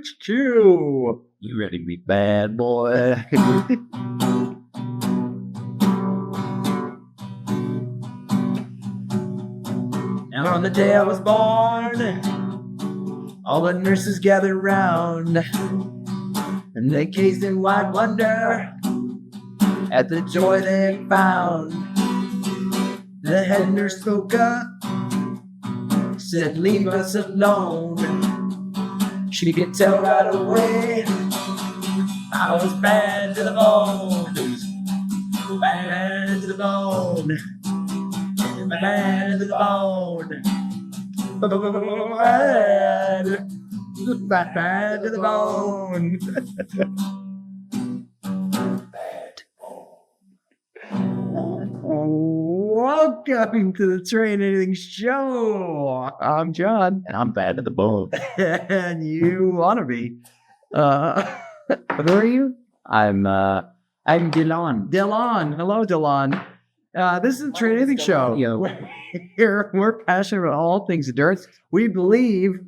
HQ. You ready to be bad, boy? Now on the day I was born, all the nurses gathered round, and they gazed in wide wonder at the joy they found. The head nurse spoke up, said, "Leave us alone." She could tell right away I was bad to the bone. Bad to the bone. Bad to the bone. Bad to the bone. Welcome to the TrainAnything Show. I'm John. And I'm bad to the bone. And you want to be. What are you? I'm Dylan. Dylan. Hello, Dylan. This is the TrainAnything Show. We're passionate about all things endurance. We believe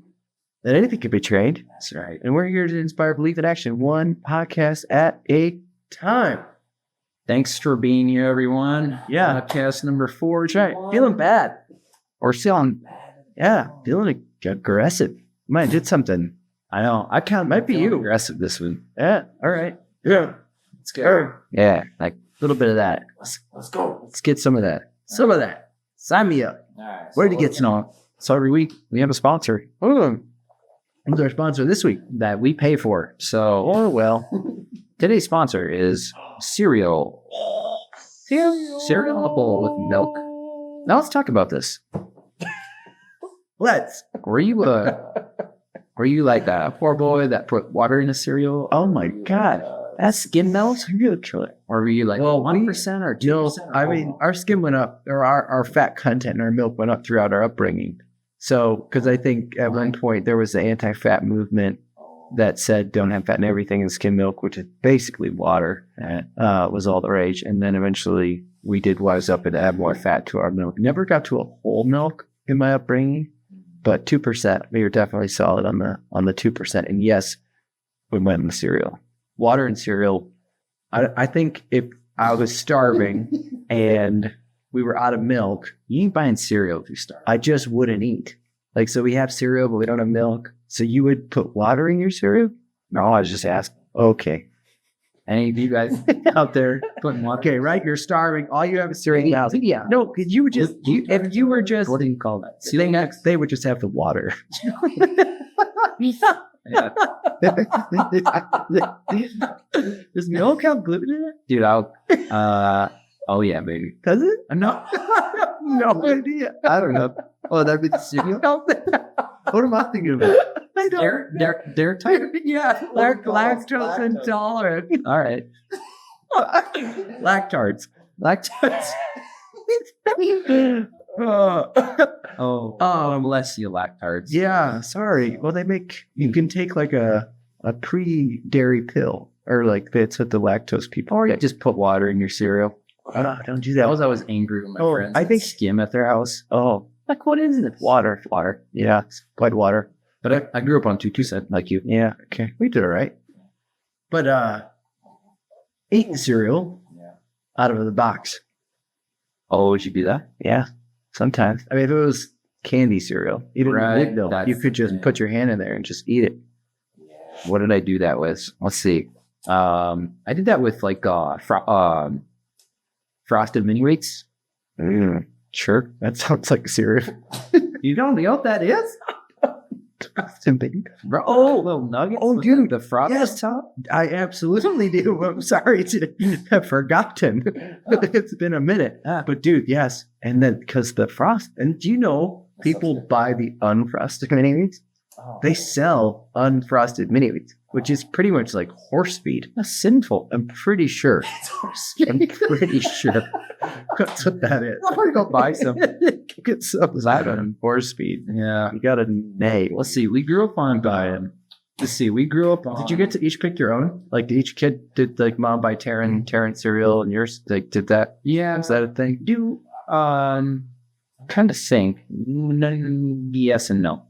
that anything can be trained. That's right. And we're here to inspire belief and action, one podcast at a time. Thanks for being here, everyone. Yeah. Podcast number 4. Right. Feeling bad. Or feeling aggressive. Might have did something. I know. Might be you. Aggressive this week. Yeah. All right. Yeah. Let's go. Yeah. Like a little bit of that. Let's go. Let's get some of that. Some of that. Sign me up. All right. Where did it get on? So every week we have a sponsor. Who's our sponsor this week? That we pay for. So, today's sponsor is cereal. Cereal bowl with milk. Now let's talk about this. Were you like that poor boy that put water in a cereal? Oh my God. That's skim melts? You're killer. Or were you like 1% or 2%? I mean, our skim went up, or our fat content in our milk went up throughout our upbringing. So, because I think at one point there was the anti-fat movement that said don't have fat in everything, and skim milk, which is basically water, was all the rage. And then eventually we did wise up and add more fat to our milk. Never got to a whole milk in my upbringing, but 2%. We were definitely solid on the 2%. And yes, we went in the cereal. Water and cereal. I think if I was starving and we were out of milk, you ain't buying cereal if you starve. I just wouldn't eat. Like, so we have cereal, but we don't have milk. So you would put water in your cereal? No, I was just asking. Okay. Any of you guys out there putting water? Okay, right? You're starving. All you have is cereal. Yeah. No, because you would just, if you were just. What do you call that? See, they would just have the water. Yeah. Does milk have gluten in it? Dude, oh yeah, baby. Does it? No. No idea. I don't know. Oh, that'd be the cereal? What am I thinking about? I don't. They're tired. Yeah, lactose intolerant. All right. Lactards. Bless you, lactards. Yeah, sorry. Well, you can take like a pre-dairy pill, or like it's with the lactose people. Or you just put water in your cereal. Don't do that. I was always angry with my friends. I think skim at their house. Oh, like what is it? Water. Yeah, it's white water. But I grew up on 2% like you. Yeah, okay. We did all right. But eating cereal out of the box. Oh, would you do that? Yeah, sometimes. I mean, if it was candy cereal, even with milk, you could just put your hand in there and just eat it. What did I do that with? Let's see. I did that with like Frosted Mini Wheats. Sure, that sounds like a cereal. You don't know what that is? Frosted Mini. Oh, little nuggets. Oh, dude, the frosted top. I absolutely do. I'm sorry to have forgotten. It's been a minute, but dude, yes. And then because the frost, and do you know people buy the unfrosted Mini Wheats? They sell unfrosted Mini Wheats, which is pretty much like horse feed. That's sinful. I'm pretty sure. I'm pretty sure. That's what that is. I'm going to go buy some. Get some on horse feed. Yeah. You got to nay. Let's see. We grew up on buying. Let's see. We grew up on. Did you get to each pick your own? Like, did each kid, did like mom buy Terran cereal and yours like did that? Yeah. Is that a thing? Kind of same. Yes and no.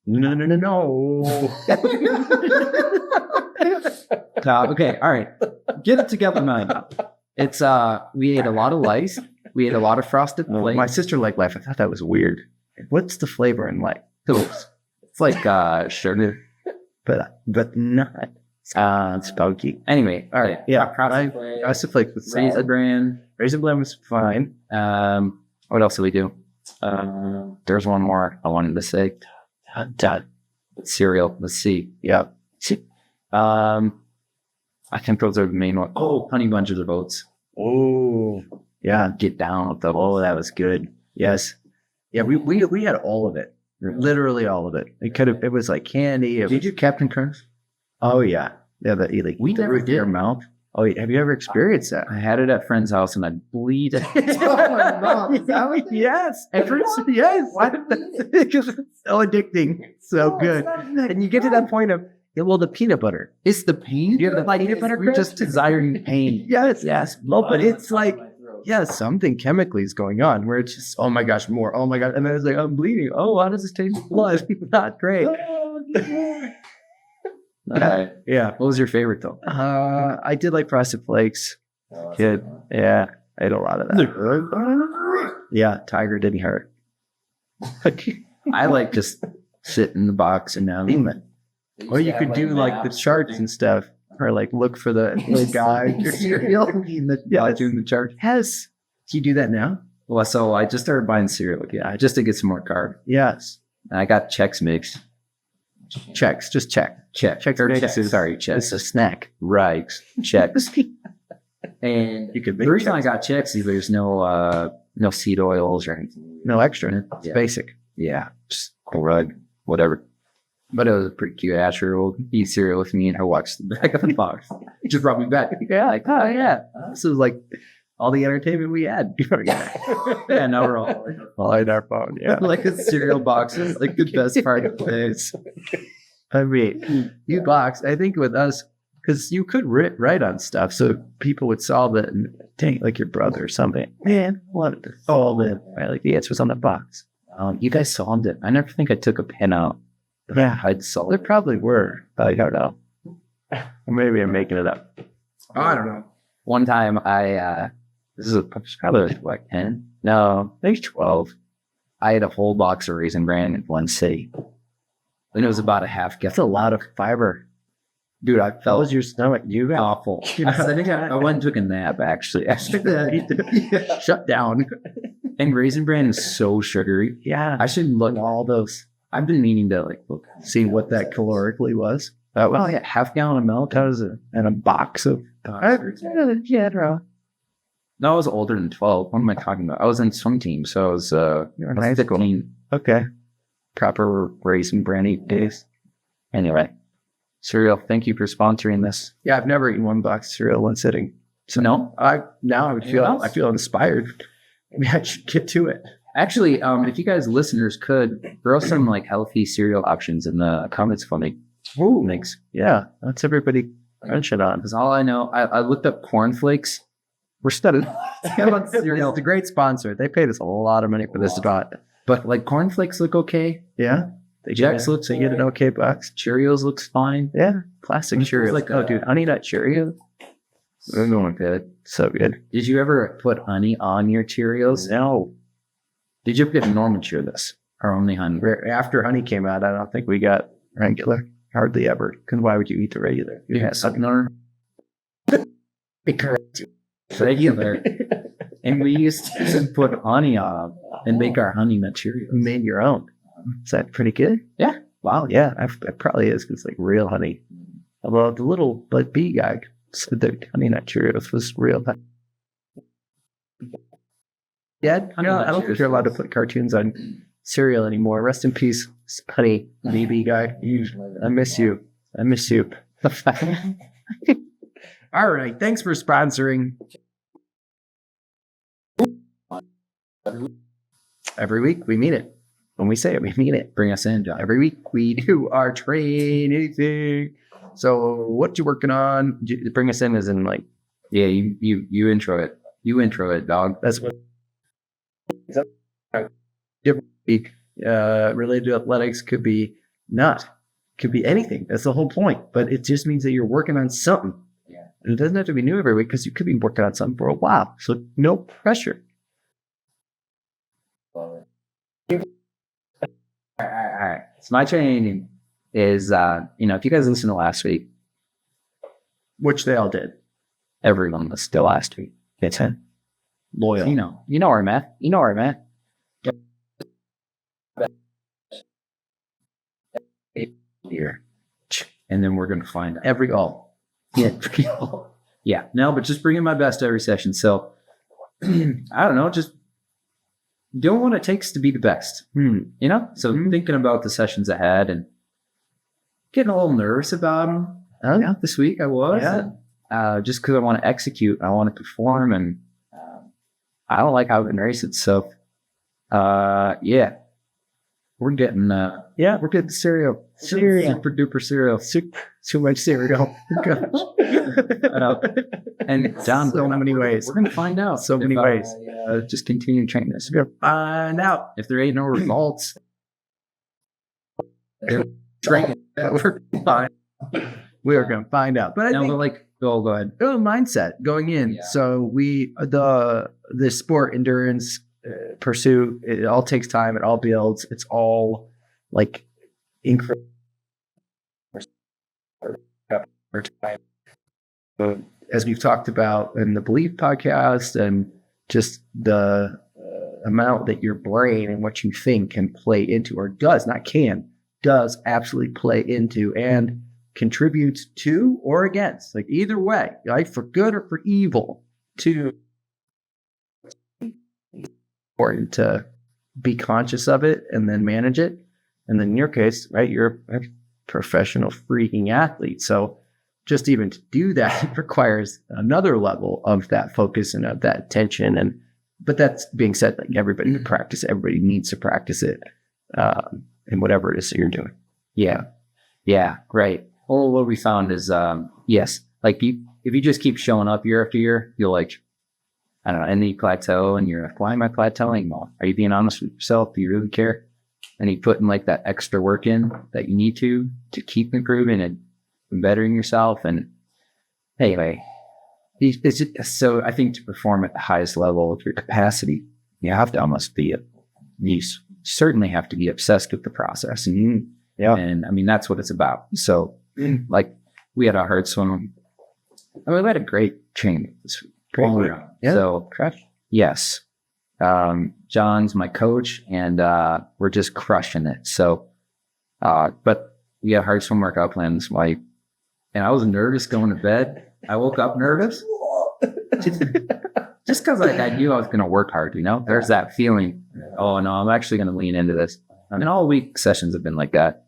No. Okay, all right. Get it together, man. It's we ate a lot of lice. We ate a lot of frosted flakes. My sister liked life. I thought that was weird. What's the flavor in life? It's like sugar, but not spunky. Anyway, all right. Yeah, frosted flakes with Raisin bran. Raisin bran was fine. What else do we do? There's one more I wanted to say. Cereal. Let's see. Yeah. I think those are the main ones. Oh, honey bunches of oats. Oh, yeah. Get down with those. Oh, that was good. Yes. Yeah, we had all of it. Literally all of it. It was like candy. Did you do Captain Crunch? Oh yeah. Yeah, that like we never did. Your mouth. Oh, have you ever experienced that? I had it at a friend's house and I'd bleed. Oh my God. Yes. At first, yes. Because it's so addicting. So good. And you get to that point of, yeah, well, the peanut butter. It's the pain. You have the peanut butter. We're just desiring pain. Yes. No, but it's like, yeah, something chemically is going on where it's just, oh my gosh, more. Oh my God. And then it's like, I'm bleeding. Oh, how does this taste? Blood. Not great. Yeah. What was your favorite though? I did like Frosted Flakes. Kid. Yeah. I ate a lot of that. Yeah. Tiger didn't hurt. I like just sit in the box and now eat it. Or you could do like the charts and stuff, or like look for the guy doing the chart. Yes. Do you do that now? Well, so I just started buying cereal. Yeah, just to get some more carb. Yes. And I got Chex Mix. Chex, just check. Sorry, Chex. It's a snack. Right. Chex. And you could the reason I got Chex is there's no seed oils or anything. No extra. It's Yeah. basic. Yeah. Just rug, whatever. But it was pretty cute. Asher will eat cereal with me and I watched the back of the box. He just brought me back. Yeah, like, oh yeah. This was like all the entertainment we had. Yeah, now we're all in our phone. Yeah. like the cereal boxes, like the best part of this. I mean, you boxed, I think with us, because you could write on stuff, so people would solve it and take like your brother or something. Man, I wanted to solve it. Right? Like the answer's on the box. You guys solved it. I never think I took a pen out. Yeah, I'd solve there it. probably were. I don't know. Or maybe I'm making it up. I don't know. One time this is probably like 10. No, maybe 12. I had a whole box of Raisin Bran in one sitting. And it was about a half gallon. That's a lot of fiber. Dude, I That felt was your stomach. You got awful. I went and took a nap, actually. shut down. And Raisin Bran is so sugary. Yeah. I should look. all those. I've been meaning to look. See what that calorically was. Well, yeah, half gallon of milk. That was and a box of. Yeah, bro. No, I was older than 12. What am I talking about? I was in swim team, so I was in high school. 15. Okay. Proper Raisin Bran days. Anyway, cereal. Thank you for sponsoring this. Yeah, I've never eaten one box of cereal in one sitting. So no, I feel inspired. Maybe I should get to it. actually, if you guys listeners could throw some like healthy cereal options in the comments for me. Ooh, thanks. Yeah, that's everybody crunching on. Because all I know, I looked up cornflakes. We're studying. Cereal. It's a great sponsor. They paid us a lot of money for this spot. But like cornflakes look okay. Yeah. Jax looks so you get an okay box. Cheerios looks fine. Yeah. Classic Cheerios. Like, oh, dude, Honey Nut Cheerios. They're going good. So good. Did you ever put honey on your Cheerios? No. Did you ever get normal Cheerios or only honey? After honey came out, I don't think we got regular. Hardly ever. Because why would you eat the regular? Yeah, no. Because regular. And we used to put honey on and make our Honey Nut Cheerios. You made your own. Is that pretty good? Yeah. Wow. Yeah. It probably is. Because like real honey. Although the little like bee guy said that Honey Nut Cheerios was real honey. Yeah. I don't think you're allowed to put cartoons on cereal anymore. Rest in peace, honey BB guy. I miss you. All right. Thanks for sponsoring. Every week we mean it. When we say it, we mean it. Bring us in, John. Every week we do our TrainAnything. So what you working on? Bring us in as in like, yeah, you intro it. You intro it, dog. That's what. Different week related to athletics could be not. Could be anything. That's the whole point. But it just means that you're working on something. Yeah. And it doesn't have to be new every week because you could be working on something for a while. So no pressure. All right. So my training is, if you guys listened to last week, Which they all did. everyone was still last week. It's loyal. You know where I'm at. You know where I'm at. Here. And then we're going to find out. Yeah. No, but just bringing my best every session. So, I don't know, just doing what it takes to be the best. So thinking about the sessions ahead and getting a little nervous about them. Oh, yeah. This week I was. Yeah. Just because I want to execute. I want to perform. And I don't like how I've been racing. So, yeah. We're getting we're getting cereal. Super duper cereal. Too much cereal. And down so many ways. We're gonna find out. So many ways. Just continue to train this. We're gonna find out. If there ain't no results, Train. We're fine. We are gonna find out. But I think go ahead. Mindset going in. Yeah. So the sport endurance pursuit, it all takes time. It all builds. It's all like incredible time. As we've talked about in the Belief podcast, and just the amount that your brain and what you think can play into, or does absolutely play into and contributes to or against, like either way, right? For good or for evil, to important to be conscious of it and then manage it. And then in your case, right, you're a professional freaking athlete. So just even to do that requires another level of that focus and of that attention. But that's being said, like everybody can practice it. Everybody needs to practice it in whatever it is that you're doing. Yeah. Yeah. Right. Well, what we found is, yes, like if you just keep showing up year after year, you'll I don't know, and then you plateau and you're like, why am I plateauing? Well, are you being honest with yourself? Do you really care? And you put in that extra work in that you need to keep improving and bettering yourself. And anyway, it's just, so I think to perform at the highest level of your capacity, you have to you certainly have to be obsessed with the process. And I mean, that's what it's about. So we had a hard swim. I mean, we had a great training this week. Yeah. So, yes. John's my coach, and we're just crushing it. So, but we had a hard swim workout plan this week, and I was nervous going to bed. I woke up nervous just because I knew I was going to work hard. There's that feeling. Oh no, I'm actually going to lean into this. I mean, all week sessions have been like that,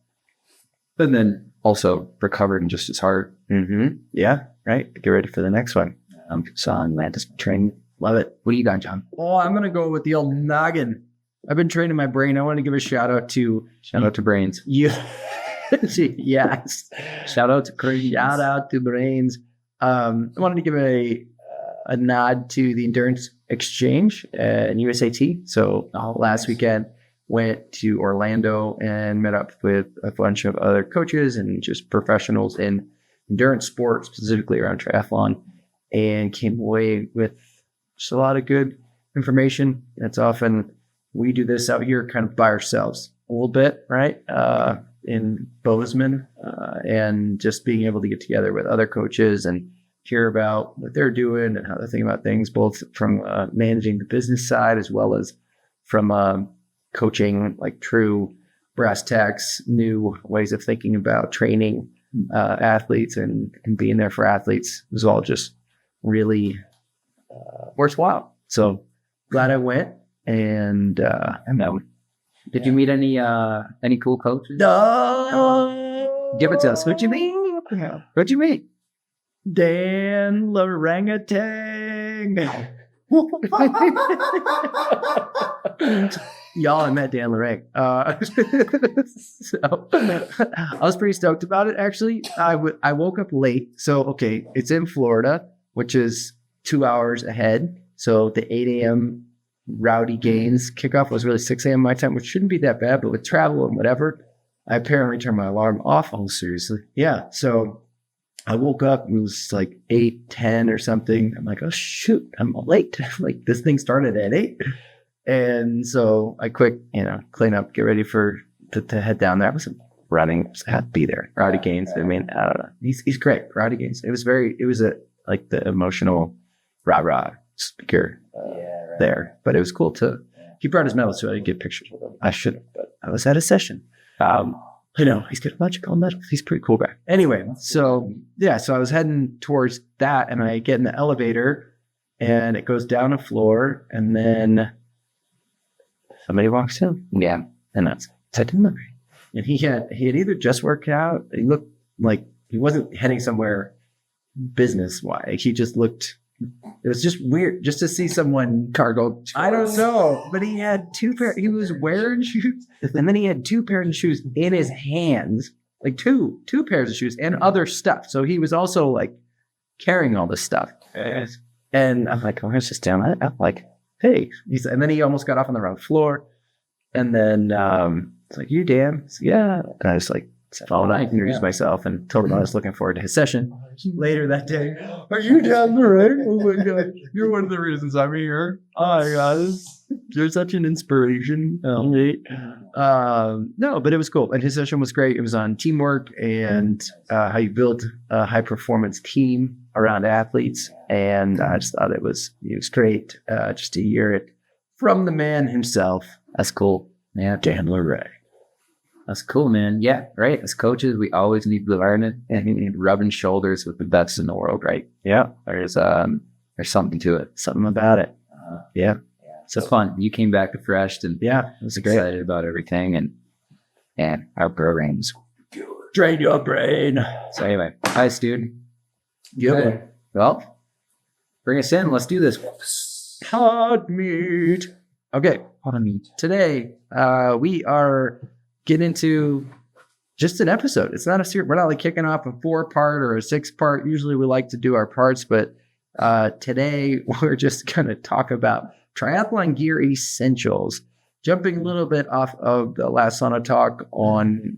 but then also recovered just as hard. Yeah, right. Get ready for the next one. So I'm glad to train. Love it. What do you got, John? Oh, I'm gonna go with the old noggin. I've been training my brain. I want to give a shout out to brains. You. Yes. Shout out to Crazy. Shout out to brains. I wanted to give a nod to the Endurance Exchange in USAT. So last weekend went to Orlando and met up with a bunch of other coaches and just professionals in endurance sports, specifically around triathlon, and came away with just a lot of good information. It's often we do this out here kind of by ourselves a little bit, right? In Bozeman, and just being able to get together with other coaches and hear about what they're doing and how they're thinking about things, both from managing the business side as well as from coaching, like true brass tacks, new ways of thinking about training athletes and being there for athletes. It was all just really worthwhile. So glad I went. And did you meet any cool coaches? No. Give it to us. What'd you meet? What'd you meet? Dan Lorangatang. Y'all, I met Dan Lorang. So I was pretty stoked about it, actually. I woke up late. So, okay, it's in Florida, which is 2 hours ahead. So the 8 a.m. Rowdy Gaines kickoff was really 6 a.m. my time, which shouldn't be that bad, but with travel and whatever, I apparently turned my alarm off. Oh, seriously? Yeah. So I woke up. It was like 8:10 or something. I'm like, oh shoot, I'm late. Like this thing started at 8, and so I quick, clean up, get ready to head down there. I wasn't running. I had to be there. Rowdy Gaines. I mean, I don't know. He's great. Rowdy Gaines. It was like the emotional rah speaker there, but it was cool too. He brought his medals, so I didn't get pictures with him. I should have, but I was at a session. He's got a bunch of gold medals. He's a pretty cool guy. Anyway, so I was heading towards that, and I get in the elevator, and it goes down a floor, and then somebody walks in. Yeah, and that's delivery. And he had either just worked out. He looked like he wasn't heading somewhere business-wise. He just looked. It was just weird just to see someone cargo. I don't know, but he had he was wearing shoes, and then he had 2 pairs of shoes in his hands, like two pairs of shoes and other stuff. So he was also like carrying all this stuff. And I'm like, oh, it's just down. I'm like, hey, and then he almost got off on the wrong floor. And then it's like, you Dan? Yeah. And I was like, I introduced myself and told him I was looking forward to his session later that day. Are you down the road? Oh my God. You're one of the reasons I'm here. Oh my God. You're such an inspiration. No, but it was cool. And his session was great. It was on teamwork and how you build a high performance team around athletes. And I just thought it was great just to hear it from the man himself. That's cool. Yeah. Dan Luray. That's cool, man. Yeah, right. As coaches, we always need to learn it and we need rubbing shoulders with the best in the world, right? Yeah. There's something to it. Something about it. Yeah. So fun. You came back refreshed and it was excited about everything and our programs. Drain your brain. So anyway, nice, dude. Yep. Okay. Well, bring us in. Let's do this. Hot meat. Okay. Hot meat. Today, we are get into just an episode. It's not a series. We're not like kicking off a 4-part or a 6-part. Usually we like to do our parts, but today we're just going to talk about triathlon gear essentials. Jumping a little bit off of the last sauna talk on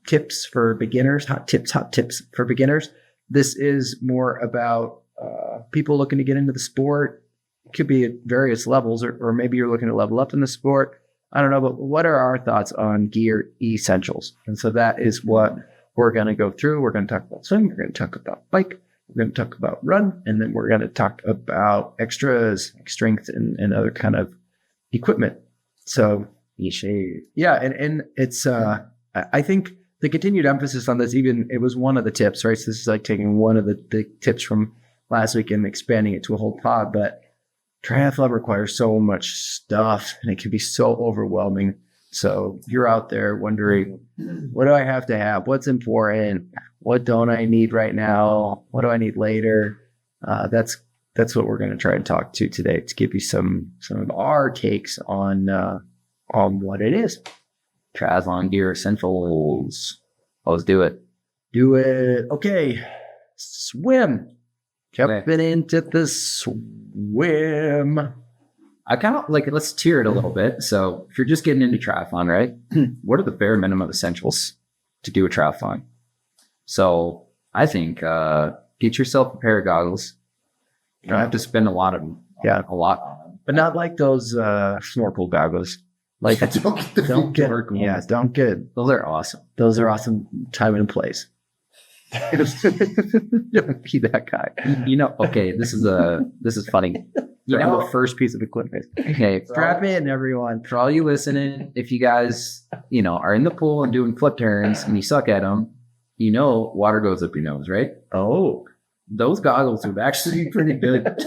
tips for beginners, hot tips for beginners. This is more about people looking to get into the sport. It could be at various levels, or maybe you're looking to level up in the sport. I don't know, but what are our thoughts on gear essentials? And so that is what we're going to go through. We're going to talk about swim. We're going to talk about bike. We're going to talk about run. And then we're going to talk about extras, like strength and other kind of equipment. So, yeah. And it's, I think the continued emphasis on this, even it was one of the tips, right? So this is like taking one of the tips from last week and expanding it to a whole pod, but triathlon requires so much stuff and it can be so overwhelming. So you're out there wondering, what do I have to have? What's important? What don't I need right now? What do I need later? That's what we're going to try and talk to today to give you some of our takes on what it is. Triathlon gear essentials. Let's do it. Do it. Okay. Swim. Jumping into the swim. I kind of like, let's tier it a little bit. So if you're just getting into triathlon, right? What are the bare minimum essentials to do a triathlon? So I think get yourself a pair of goggles. You don't have to spend a lot of them. Yeah, a lot on them. But not like those snorkel goggles. Like don't get those are awesome. Those are awesome. Time and place. Don't be that guy. Okay, this is funny. The first piece of equipment. Okay, strap in, everyone. For all you listening, if you guys, are in the pool and doing flip turns and you suck at them, water goes up your nose, right? Oh, those goggles would actually be pretty good.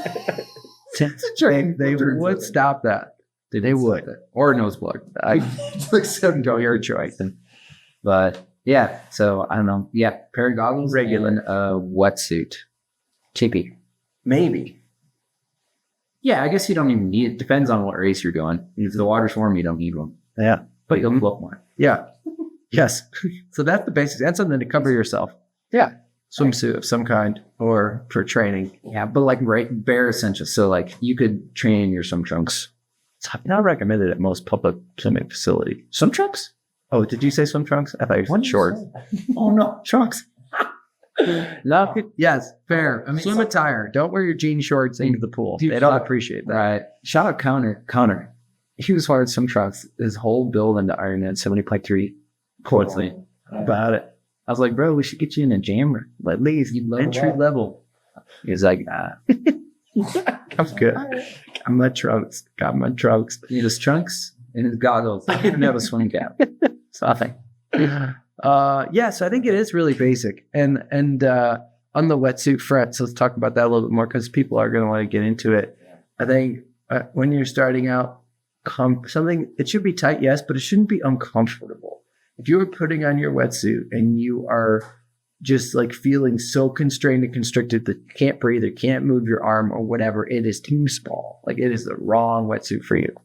They would stop that. They would. Or nose plug. I took some to your choice. But yeah, so I don't know. Yeah, pair of goggles, regular wetsuit. Cheapy. Maybe. Yeah, I guess you don't even need it. Depends on what race you're doing. If the water's warm, you don't need one. Yeah. But you'll float more. Yeah. Yes. So that's the basics. And something to cover yourself. Yeah. Swimsuit of some kind or for training. Yeah, but like bare essentials. So like you could train in your swim trunks. It's not recommended at most public swimming facilities. Swim trunks? Oh, did you say swim trunks? I thought you said shorts. Oh no, trunks. No, Yes, fair. I mean, swim attire. Don't wear your jean shorts into the pool. Dude, They don't appreciate that. right. Shout out Connor. He was wearing swim trunks. His whole build into Ironman 70.3. Quarterly. About it. I was like, bro, we should get you in a jammer. At least entry level. He's like, nah. I'm good. Got my trunks. He has trunks and his goggles. He didn't have a swim cap. Nothing. Yeah, so I think it is really basic. And on the wetsuit front, so let's talk about that a little bit more because people are going to want to get into it. I think when you're starting out, something, it should be tight, yes, but it shouldn't be uncomfortable. If you are putting on your wetsuit and you are just like feeling so constrained and constricted that you can't breathe or can't move your arm or whatever, it is too small. Like it is the wrong wetsuit for you.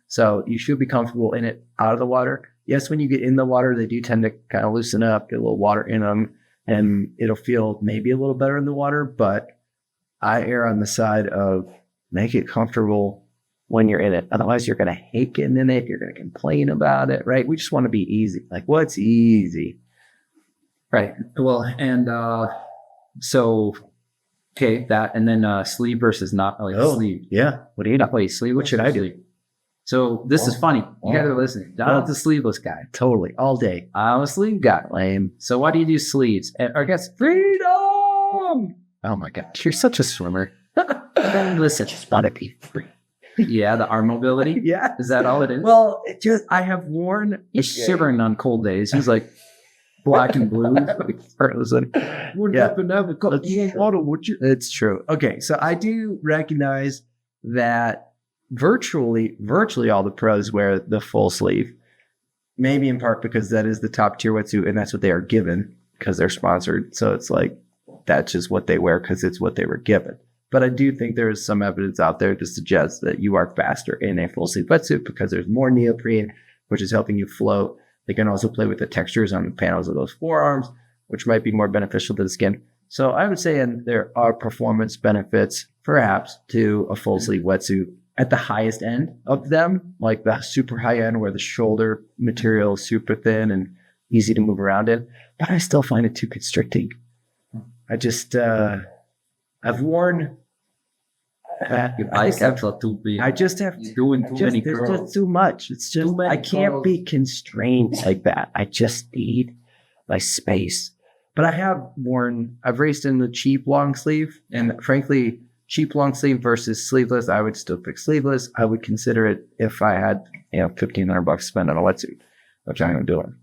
So you should be comfortable in it out of the water. Yes, when you get in the water, they do tend to kind of loosen up, get a little water in them, and it'll feel maybe a little better in the water. But I err on the side of make it comfortable when you're in it. Otherwise, you're going to hate getting in it. You're going to complain about it, right? We just want to be easy. Like, what's easy? Right. Well, and so, okay, that, and then sleeve versus not like sleeve. Yeah. What do you Not play sleeve. What should I do? So this is funny. You guys are listening. Donald's a sleeveless guy. Totally. All day. I'm a sleeve guy. Lame. So why do you do sleeves? Or I guess freedom. Oh my gosh. You're such a swimmer. Listen, Just want to be free. yeah, the arm mobility. Yeah. Is that all it is? Well, I have worn. He's shivering on cold days. He's like black and blue. It's true. Okay, so I do recognize that virtually all the pros wear the full sleeve. Maybe in part because that is the top tier wetsuit and that's what they are given because they're sponsored. So it's like that's just what they wear because it's what they were given. But I do think there is some evidence out there to suggest that you are faster in a full sleeve wetsuit because there's more neoprene, which is helping you float. They can also play with the textures on the panels of those forearms, which might be more beneficial to the skin. So I would say there are performance benefits, perhaps, to a full sleeve wetsuit at the highest end of them, like the super high end where the shoulder material is super thin and easy to move around in. But I still find it too constricting. I just, I've worn. I just have doing too many there's curls. just too much. It's just I can't be constrained like that. I just need my space. But I've raced in the cheap long sleeve, and frankly, cheap long sleeve versus sleeveless, I would still pick sleeveless. I would consider it if I had $1,500 to spend on a wetsuit, which I am doing.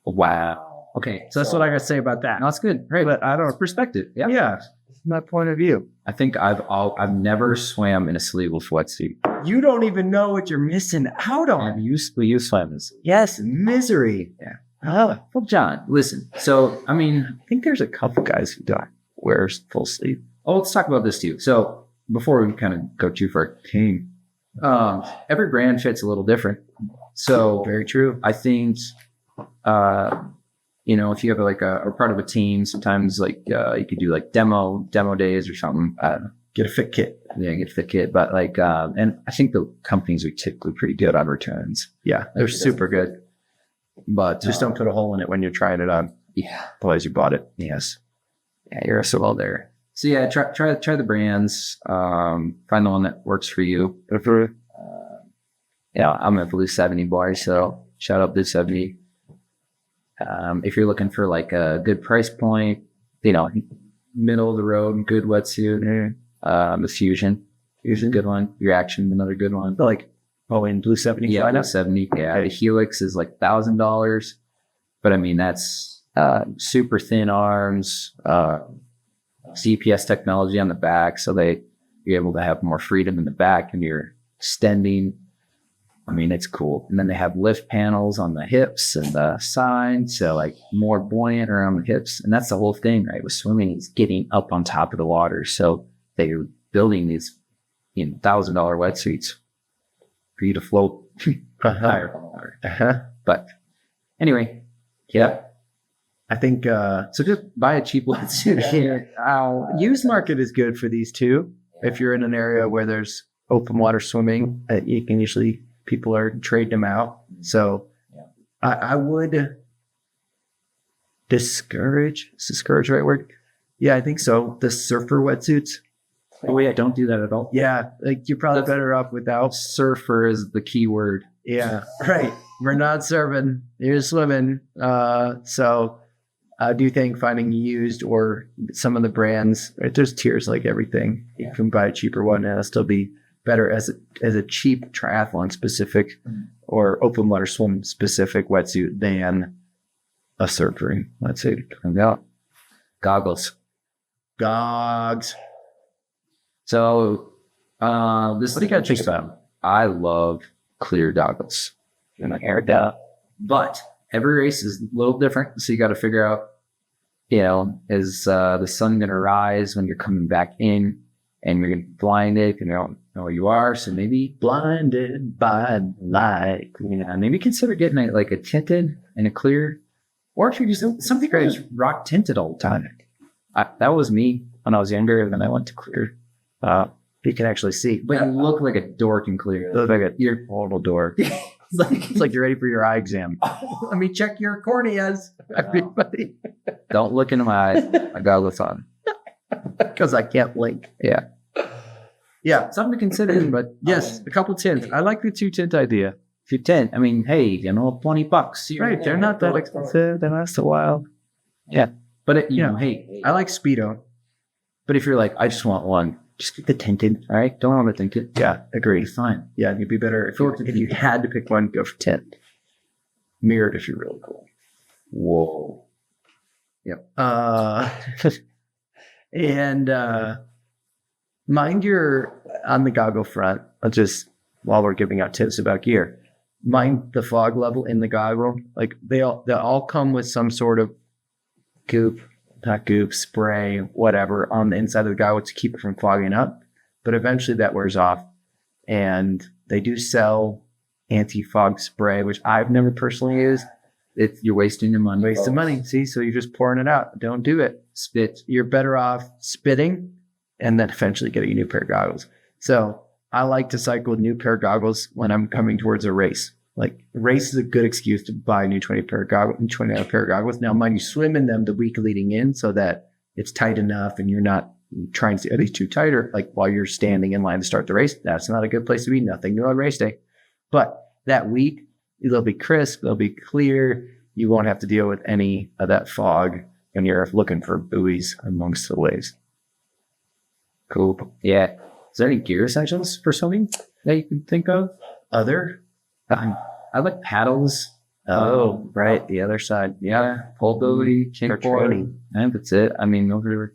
Wow. Okay, So that's what I got to say about that. no, that's good. Right, But I don't. perspective. Yeah. Yeah, it's my point of view. I think I've never swam in a sleeveless wetsuit. You don't even know what you're missing out on. You swam this. Yes, misery. Yeah. Oh, Well, John, listen. So, I mean, I think there's a couple guys who don't wear full sleeve. let's talk about this too. So, before we kind of go too far, every brand fits a little different. So, Very true. I think, if you have like a part of a team, sometimes like you could do like demo days or something. Get a fit kit. Yeah, get the kit. But like, and I think the companies are typically pretty good on returns. Yeah, they're super good. But Just don't put a hole in it when you're trying it on. Yeah. Otherwise, you bought it. Yes. Yeah, you're so well there. So yeah, try the brands. Find the one that works for you. I'm a Blue 70 boy, so shout out Blue 70. If you're looking for like a good price point, middle of the road, good wetsuit, the Fusion, good one. Your Action, another good one. In Blue 70. Yeah, Why Blue not? 70. Yeah, Okay. the Helix is like $1,000, but I mean that's super thin arms, CPS technology on the back, so you're able to have more freedom in the back and you're extending. I mean, it's cool. And then they have lift panels on the hips and the side, so like more buoyant around the hips. And that's the whole thing, right? With swimming, is getting up on top of the water. So they're building these $1,000 wetsuits for you to float higher on the water. But anyway, yeah. I think So just buy a cheap wetsuit. used market is good for these two. If you're in an area where there's open water swimming, you can usually people are trading them out. So I would discourage. Is discourage the right word? Yeah, I think so. The surfer wetsuits. Oh yeah, don't do that at all. Yeah, like you're probably better off without. Surfer is the key word. Yeah, right. We're not surfing. You're swimming. So I do think finding used or some of the brands, right, there's tiers like everything. You can buy a cheaper one and it'll still be better as a cheap triathlon specific or open water swim specific wetsuit than a surfing wetsuit. Yeah. Goggles. Gogs. So this What do you got to think about? I love clear goggles. And I heard that. But every race is a little different. So you got to figure out, is the sun going to rise when you're coming back in and you're going to be blinded and you don't know where you are. So maybe Blinded by light. maybe consider getting a tinted and a clear. Or if you just, something that is rock tinted all the time. That was me when I was younger and then I went to clear. You can actually see. But you look like a dork in clear. You look like a total dork. It's like you're ready for your eye exam. Let me check your corneas, everybody. Don't look into my eyes. I got this on. Because I can't blink. Yeah. Yeah. Something to consider, but Yes, a couple tints. I like the 2 tint idea. if you tint, I mean, hey, $20. Right. They're not that expensive. They last a while. Yeah. But, hey, I like Speedo. but if you're like, I just want one, just get the tinted, all right? Don't want to tinted. Yeah, agree. It's fine. Yeah, you'd be better if you had to pick one, go for tint. Mirrored if you're really cool. Whoa. Yep. And mind your, on the goggle front, while we're giving out tips about gear, mind the fog level in the goggle. Like they all come with some sort of not goop, spray, whatever on the inside of the goggle to keep it from fogging up. But eventually that wears off. And they do sell anti-fog spray, which I've never personally used. You're wasting your money. Wasting money. See, so you're just pouring it out. Don't do it. Spit. You're better off spitting and then eventually getting a new pair of goggles. So I like to cycle a new pair of goggles when I'm coming towards a race. Like a race is a good excuse to buy a new $20 pair of goggles. Now, mind you, swim in them the week leading in so that it's tight enough and you're not trying to, are they too tight or like while you're standing in line to start the race? That's not a good place to be. Nothing new on race day. But that week, they'll be crisp, they'll be clear. You won't have to deal with any of that fog when you're looking for buoys amongst the waves. Cool. Yeah. Is there any gear essentials for swimming that you can think of? I like paddles. Oh, right. The other side. Yeah. Pole buoy, kickboard. And that's it. I mean, those are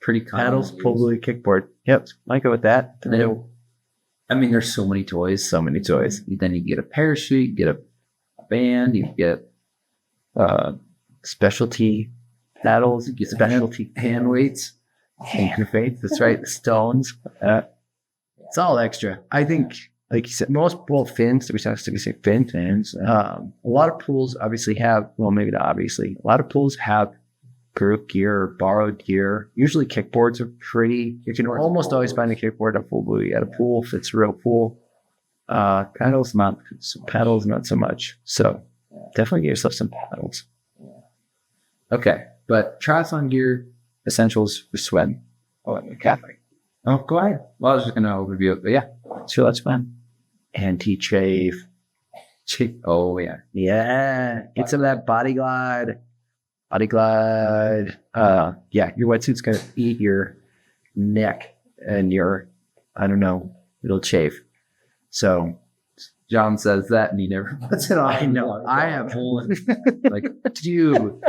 pretty common. Paddles, pole buoy, kickboard. Yep. Might go with that. I mean, there's so many toys. So many toys. Then you get a parachute, you get a band, you get specialty paddles, you get specialty hand weights. hand weights. That's right. The stones. It's all extra. I think, like you said, most pool fins, we say fin fins. A lot of pools obviously have, well, maybe not obviously, a lot of pools have group gear or borrowed gear. Usually kickboards are pretty, you can almost always find a kickboard at a full buoy at a pool if it's a real pool. Paddles not so much. So definitely get yourself some paddles. Okay. But triathlon gear essentials for swim. Oh, Catholic. Oh, go ahead. Well, I was just going to overview it, but yeah. Sure, that's fun. Anti-chafe. Oh, yeah. Yeah. Get some of that body glide. Yeah, your wetsuit's going to eat your neck and it'll chafe. So John says that and he never puts it on. I know. I have like, dude.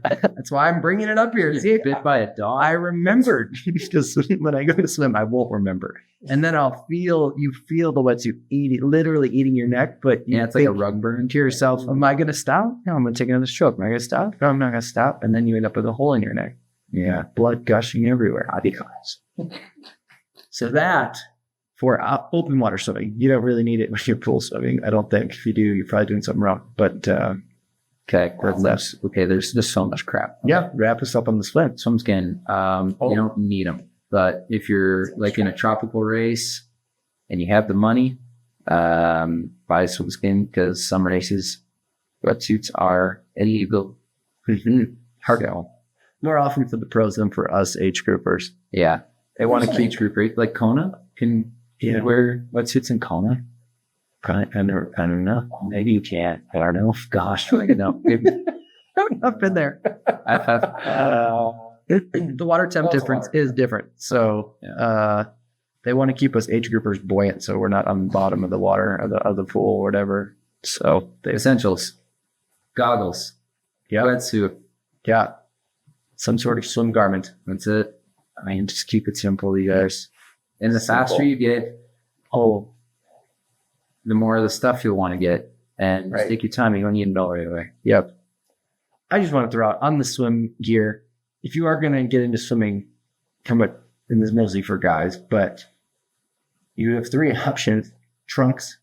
That's why I'm bringing it up here. See, bit by a dog. I remembered because when I go to swim, I won't remember. And then you feel the wetsuit literally eating your neck, but it's like a rug burn to yourself. Am I going to stop? No, I'm going to take another stroke. Am I going to stop? No, I'm not going to stop. And then you end up with a hole in your neck. Yeah. Blood gushing everywhere. So that for open water swimming, you don't really need it when you're pool swimming. I don't think. If you do, you're probably doing something wrong. But, okay, there's just so much crap. Yeah, wrap us up on the swim. Swim skin, you don't need them. But if you're like in a tropical race and you have the money, buy swim skin because some races wetsuits are illegal. Hard no. More often for the pros than for us age groupers. Yeah. They want to keep age grouper like Kona. Can you wear wetsuits in Kona? I don't know. Maybe you can't. I don't know. Gosh, I don't know. I've been there. The water temp difference is different. So they want to keep us age groupers buoyant, so we're not on the bottom of the water of the pool or whatever. So the essentials, goggles, wetsuit, some sort of swim garment. That's it. I mean, just keep it simple, you guys. And the faster you get, the more of the stuff you'll want to get. And just take your time. You don't need it all right away. Yep. I just want to throw out on the swim gear, if you are going to get into swimming, and this is mostly for guys, but you have 3 options: trunks,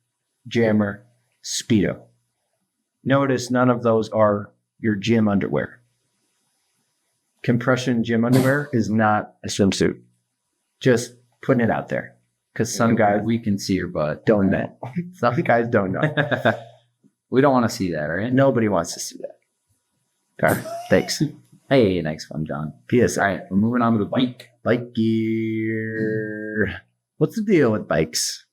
jammer, Speedo. Notice none of those are your gym underwear. Compression gym underwear is not a swimsuit. Just putting it out there. Because some guys, we can see your butt. Don't know. Some guys don't know. We don't want to see that, right? Nobody wants to see that. All right. Thanks. Hey, nice one, John. P.S. All right, we're moving on to the bike. Bike gear. What's the deal with bikes?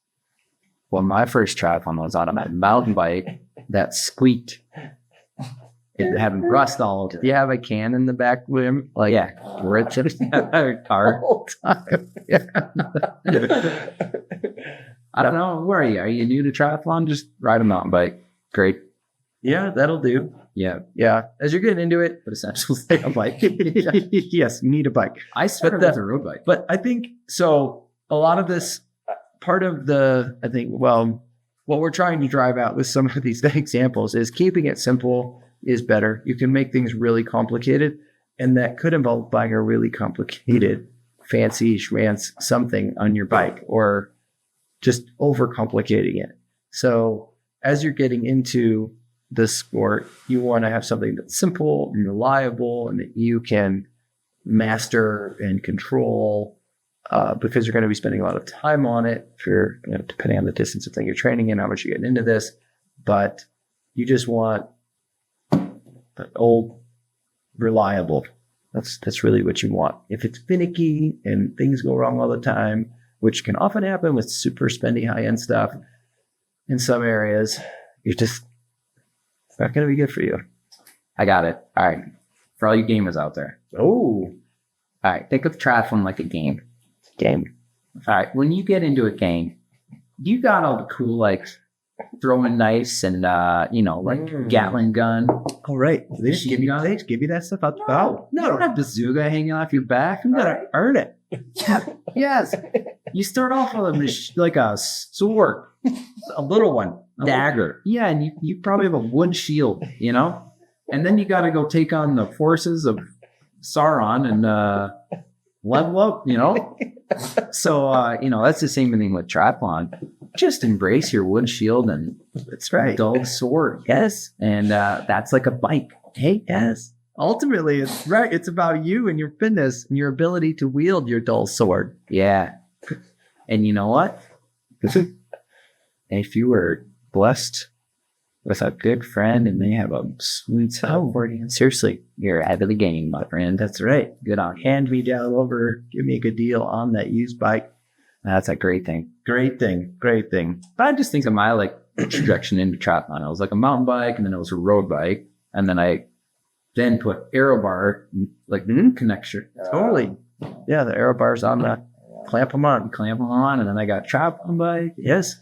Well, my first triathlon was on a mountain bike that squeaked. It had rust all over it. Do you have a can in the back rim? Like, rich car. Yeah. I don't know. Where are you? Are you new to triathlon? Just ride a mountain bike. Great. Yeah, that'll do. Yeah. As you're getting into it, but essentially a bike. Yes, you need a bike. I started with a road bike. But I think, so a lot of this, part of what we're trying to drive out with some of these examples is keeping it simple is better. You can make things really complicated, and that could involve buying a really complicated, fancy schmancy something on your bike, or just overcomplicating it. So as you're getting into the sport, you want to have something that's simple and reliable and that you can master and control, because you're going to be spending a lot of time on it for, depending on the distance of thing you're training in, how much you're getting into this. But you just want old, reliable. That's really what you want. If it's finicky and things go wrong all the time, which can often happen with super spendy high-end stuff in some areas, it's not going to be good for you. I got it. All right. For all you gamers out there. Oh. All right. Think of triathlon like a game. All right. When you get into a game, you got all the cool, like, throwing knives and, Gatling gun. All right. They just give you that stuff out the bow. No, you don't have bazooka hanging off your back. You got to earn it. Yes. You start off with a sword, a little one, dagger. Yeah, and you probably have a wood shield, and then you got to go take on the forces of Sauron and level up, So, that's the same thing with triathlon. Just embrace your wood shield and that's right. Dull sword. Yes. And that's like a bike. Hey, yes. Ultimately, it's right. It's about you and your fitness and your ability to wield your dull sword. Yeah. And you know what? If you were blessed with a good friend and they have a sweet snowboarding, seriously, you're ahead of the game, my friend. That's right. Good on you. Hand me down over. Give me a good deal on that used bike. That's a great thing. Great thing. But I just think of my trajectory into triathlon. It was like a mountain bike, and then it was a road bike, and then I put aero bar connection. Totally. Yeah, the aero bars on the clamp them on, and then I got triathlon bike. Yes.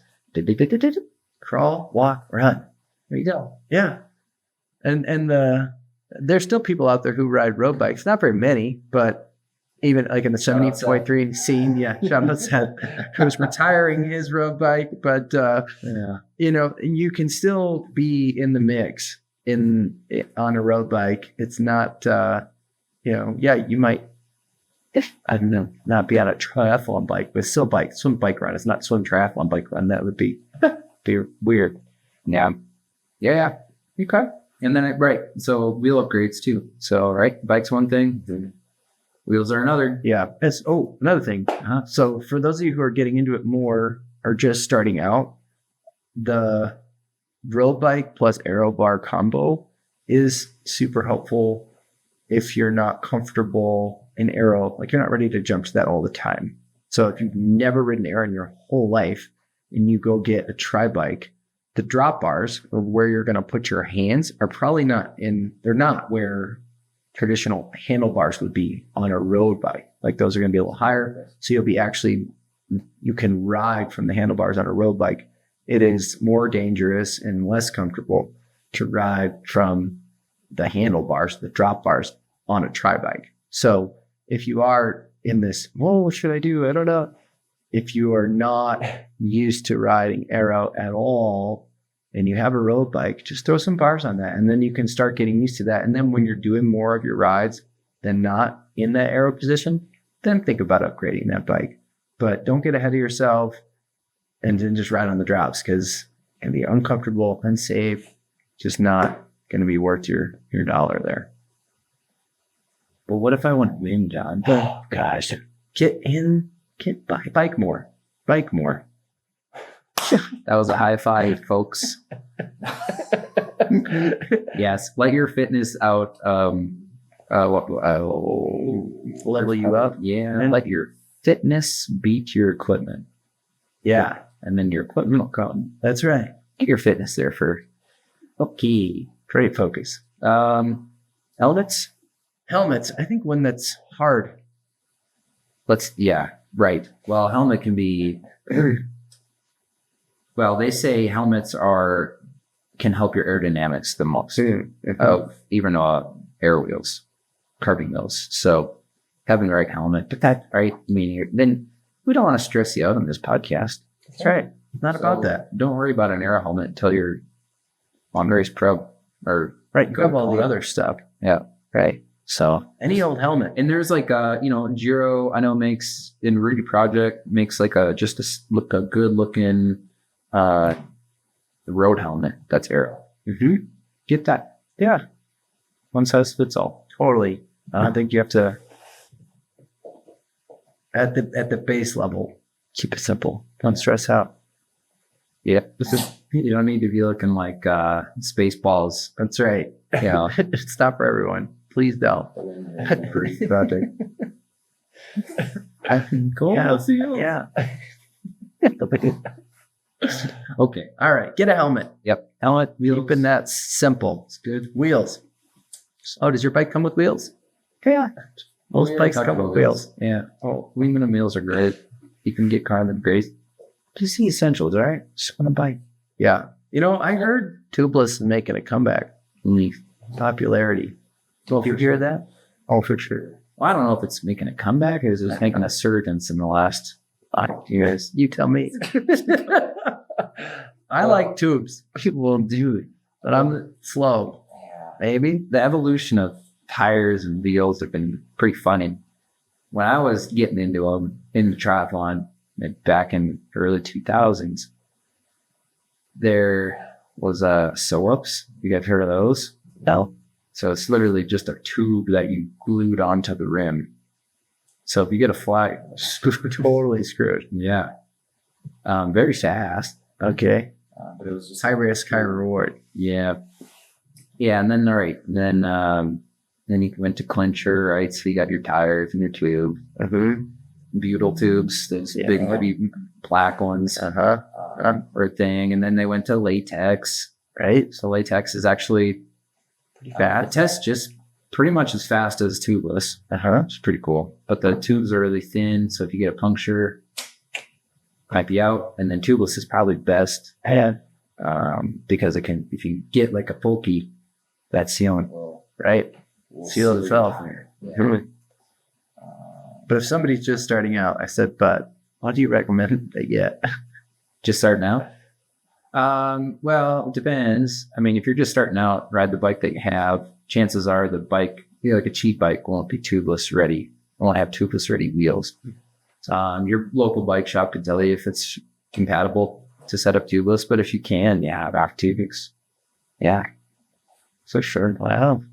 Crawl, walk, run. There you go. Yeah. And there's still people out there who ride road bikes. Not very many, but even like in the 70.3 scene, Sean said who's retiring his road bike, but you can still be in the mix on a road bike. It's not you might, I don't know, not be on a triathlon bike, but still swim bike run. It's not swim triathlon bike run. That would be weird. Yeah. Okay. And then so wheel upgrades too. So right, bike's one thing. Wheels are another. Yeah. Another thing. So for those of you who are getting into it more or just starting out, the road bike plus aero bar combo is super helpful if you're not comfortable in aero, like you're not ready to jump to that all the time. So if you've never ridden aero in your whole life and you go get a tri bike, the drop bars, or where you're going to put your hands, are probably they're not where traditional handlebars would be on a road bike. Like those are going to be a little higher. So you can ride from the handlebars on a road bike. It is more dangerous and less comfortable to ride from the handlebars, the drop bars on a tri bike. So if you are in this, well, what should I do? I don't know. If you are not used to riding aero at all and you have a road bike, just throw some bars on that. And then you can start getting used to that. And then when you're doing more of your rides than not in that aero position, then think about upgrading that bike. But don't get ahead of yourself and then just ride on the drops, because it can be uncomfortable, unsafe, just not going to be worth your dollar there. But what if I want to win, John? Oh, gosh. Bike more. Bike more. That was a high five, folks. Yes, let your fitness out. Level you up. Yeah, let your fitness beat your equipment. Yeah, and then your equipment will come. That's right. Get your fitness there first. Okay, great focus. Helmets. I think one that's hard. Right. Well, helmet can be. Well, they say helmets can help your aerodynamics the most of even air wheels, carbon wheels. So having the right helmet, but that right, then we don't want to stress you out on this podcast. That's right. Not about that. Don't worry about an aero helmet until you're on race pro or right. Grab all the other stuff. Yeah. Right. So any old helmet, and there's like Giro, I know makes in Rudy Project makes like a good looking road helmet that's aero. Mm-hmm. Get that. Yeah. One size fits all. Totally. I think you have to at the base level keep it simple. Don't stress out. Yeah. You don't need to be looking like Spaceballs. That's right. Yeah. It's not for everyone. Please don't. Project. Cool. Yeah. I'll see you. Yeah. Okay. All right. Get a helmet. Yep. Helmet. Wheels. Keeping that simple. It's good. Wheels. Oh, does your bike come with wheels? Yeah. Most bikes come with wheels. Yeah. Oh, aluminum wheels are great. You can get carbon great. Just the essentials, all right? Just on a bike. Yeah. I heard tubeless is making a comeback. Popularity. Well, Did you hear that? Oh, for sure. Well, I don't know if it's making a comeback or is it making a surgence in the last 5 years. You tell me. I like tubes. People will do it, but I'm slow. Maybe the evolution of tires and wheels have been pretty funny. When I was getting into them in triathlon back in the early 2000s, there was sew-ups. You guys heard of those? No. So it's literally just a tube that you glued onto the rim. So if you get a flat, Totally screwed. yeah, very fast. Okay. But it was just High risk, high reward. yeah. And then then you went to clincher, right? So you got your tires and your tube, butyl tubes, those big heavy black ones, or thing. And then they went to latex, right? So latex is actually pretty fast. It tests just pretty much as fast as tubeless. It's pretty cool. But the tubes are really thin, so if you get a puncture, might be out. And then tubeless is probably best, because it can, if you get like a bulky, that sealant, right? Seal itself. But if somebody's just starting out, I said, but what do you recommend they get? Just starting out? Well, it depends. I mean, if you're just starting out, ride the bike that you have. Chances are the bike, like a cheap bike, won't be tubeless ready. It won't have tubeless ready wheels. Your local bike shop can tell you if it's compatible to set up tubeless, but if you can, rock tubes. Yeah. So sure. Wow.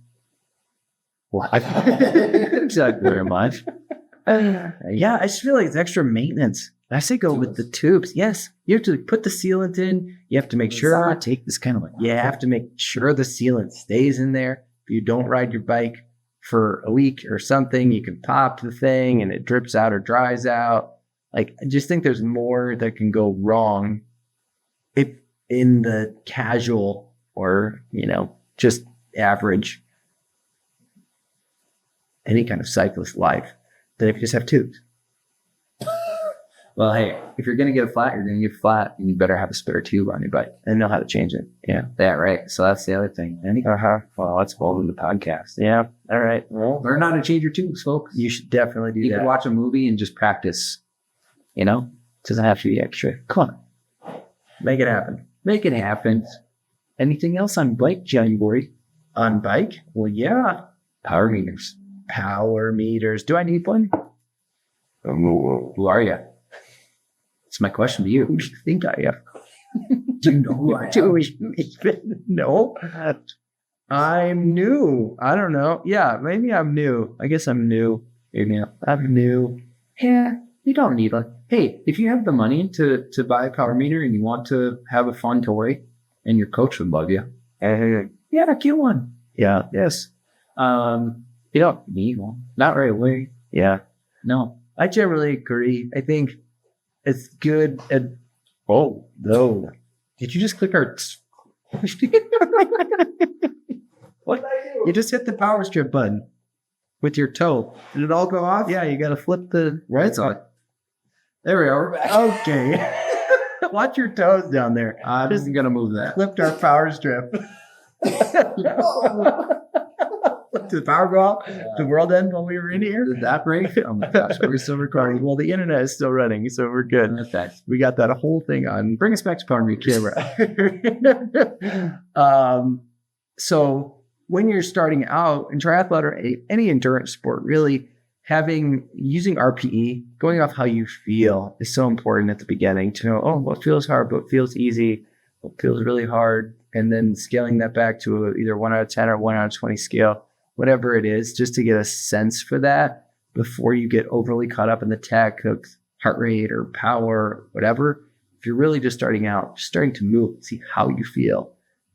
Exactly very much. I just feel like it's extra maintenance. I say go with the tubes. Yes, you have to put the sealant in. You have to make sure. Take this kind of like, you have to make sure the sealant stays in there. If you don't ride your bike for a week or something, you can pop the thing and it drips out or dries out. Like, I just think there's more that can go wrong if in the casual or, just average, any kind of cyclist life than if you just have tubes. Well, hey, if you're going to get a flat, you're going to get a flat, and you better have a spare tube on your bike And know how to change it. Yeah. right. So that's the other thing. Well, let's follow the podcast. Yeah. All right. Well, Learn how to change your tubes, folks. you should definitely do You that. can watch a movie and just practice. Doesn't have to be extra. Come on. Make it happen. Make it happen. Anything else on bike, January? On bike? Well, yeah. Power meters. Power meters. Do I need one? Who are you? It's my question to you. Who do you think I am? Do you know who I am? Jewish maven. No. I'm new. I don't know. Yeah, maybe I'm new. I guess I'm new. I'm new. Yeah, you don't need one. Hey, if you have the money to buy a power meter and you want to have a fun toy and your coach would love you, get one. Yeah. Yes. You don't need one. Not right away. Yeah. No. I generally agree. I think it's good. Oh, no. Did you just click our... What? You just hit the power strip button with your toe. Did it all go off? Yeah, you got to flip the... Right on. There we are. We're back. Okay. Watch your toes down there. I'm just going to move that. Flipped our power strip. Did the power go off? Did the world end while we were in here? Did that break? Oh my gosh, We're still recording. Well, the internet is still running, so we're good. Okay. We got that whole thing on. Bring us back to power meter. So when you're starting out in triathlon or any endurance sport, really using RPE, going off how you feel is so important at the beginning to know, what feels hard, what feels easy, what feels really hard, and then scaling that back to either 1 out of 10 or 1 out of 20 scale, whatever it is, just to get a sense for that before you get overly caught up in the tech of heart rate or power, whatever. If you're really just starting out, starting to move, see how you feel.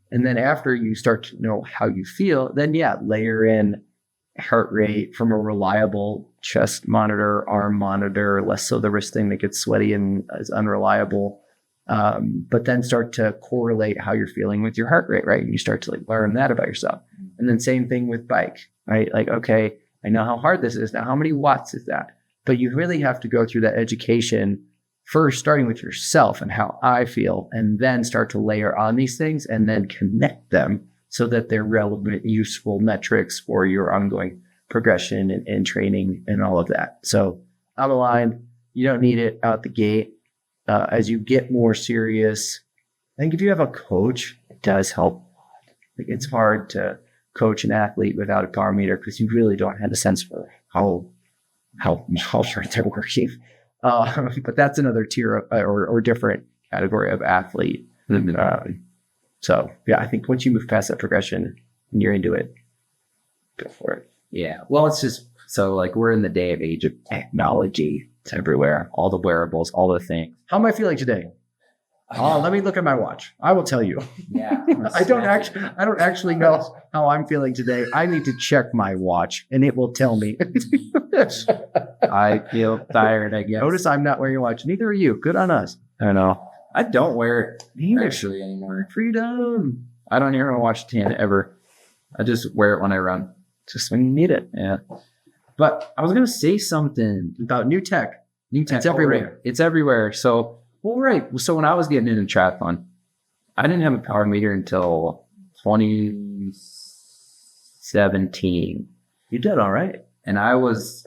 And then after you start to know how you feel, then layer in heart rate from a reliable chest monitor, arm monitor, less so the wrist thing that gets sweaty and is unreliable. But then start to correlate how you're feeling with your heart rate, right? And you start to learn that about yourself. And then same thing with bike, right? Okay, I know how hard this is. Now, how many watts is that? But you really have to go through that education first, starting with yourself and how I feel, and then start to layer on these things and then connect them so that they're relevant, useful metrics for your ongoing progression and training and all of that. So I'm aligned. You don't need it out the gate. As you get more serious, I think if you have a coach, it does help. It's hard to coach an athlete without a power meter because you really don't have a sense for how hard they're working. But that's another tier or different category of athlete. So I think once you move past that progression and you're into it, go for it. Yeah. Well, it's just so we're in the age of technology. It's everywhere. All the wearables, all the things. How am I feeling today? Let me look at my watch. I will tell you. Yeah. I don't actually know how I'm feeling today. I need to check my watch and it will tell me. I feel tired, I guess. Notice I'm not wearing a watch. Neither are you. Good on us. I know. I don't wear it actually anymore. Freedom. I don't even watch tan ever. I just wear it when I run. Just when you need it. Yeah. But I was going to say something about new tech. It's everywhere. Right. It's everywhere. So, So when I was getting into triathlon, I didn't have a power meter until 2017. You did all right. And I was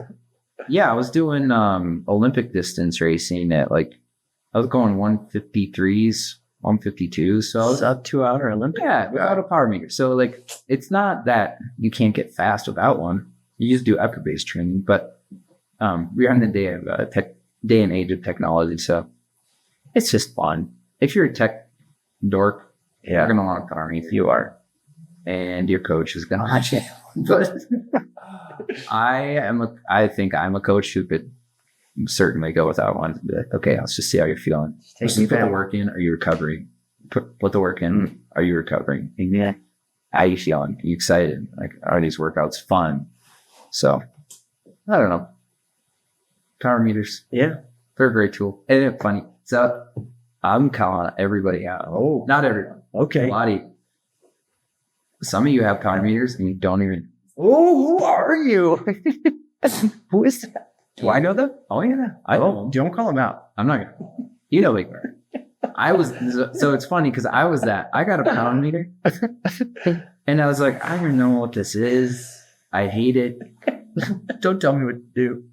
doing Olympic distance racing at I was going 153s, 152. So I was up 2 hour Olympic. Yeah, without a power meter. So it's not that you can't get fast without one. You just do effort-based training. But we're in the day and age of technology. So it's just fun. If you're a tech dork, you're going to want a power meter. You are. And your coach is going to want you. But I think I'm a coach who could certainly go without one. Be like, okay, let's just see how you're feeling. Put the work in. Are you recovering? Put the work in. Are you recovering? Yeah. How are you feeling? Are you excited? Like, are these workouts fun? So, I don't know. Power meters. Yeah. They're a great tool. And it's funny. So, I'm calling everybody out. Oh. Not everyone. Okay. A lot of you. Some of you have power meters and you don't even. Oh, who are you? Who is that? Do I know them? Oh, yeah. I know. Don't call him out. I'm not going to. You know, like, I was, so it's funny because I was that. I got a power meter and I was like, I don't know what this is. I hate it. Don't tell me what to do.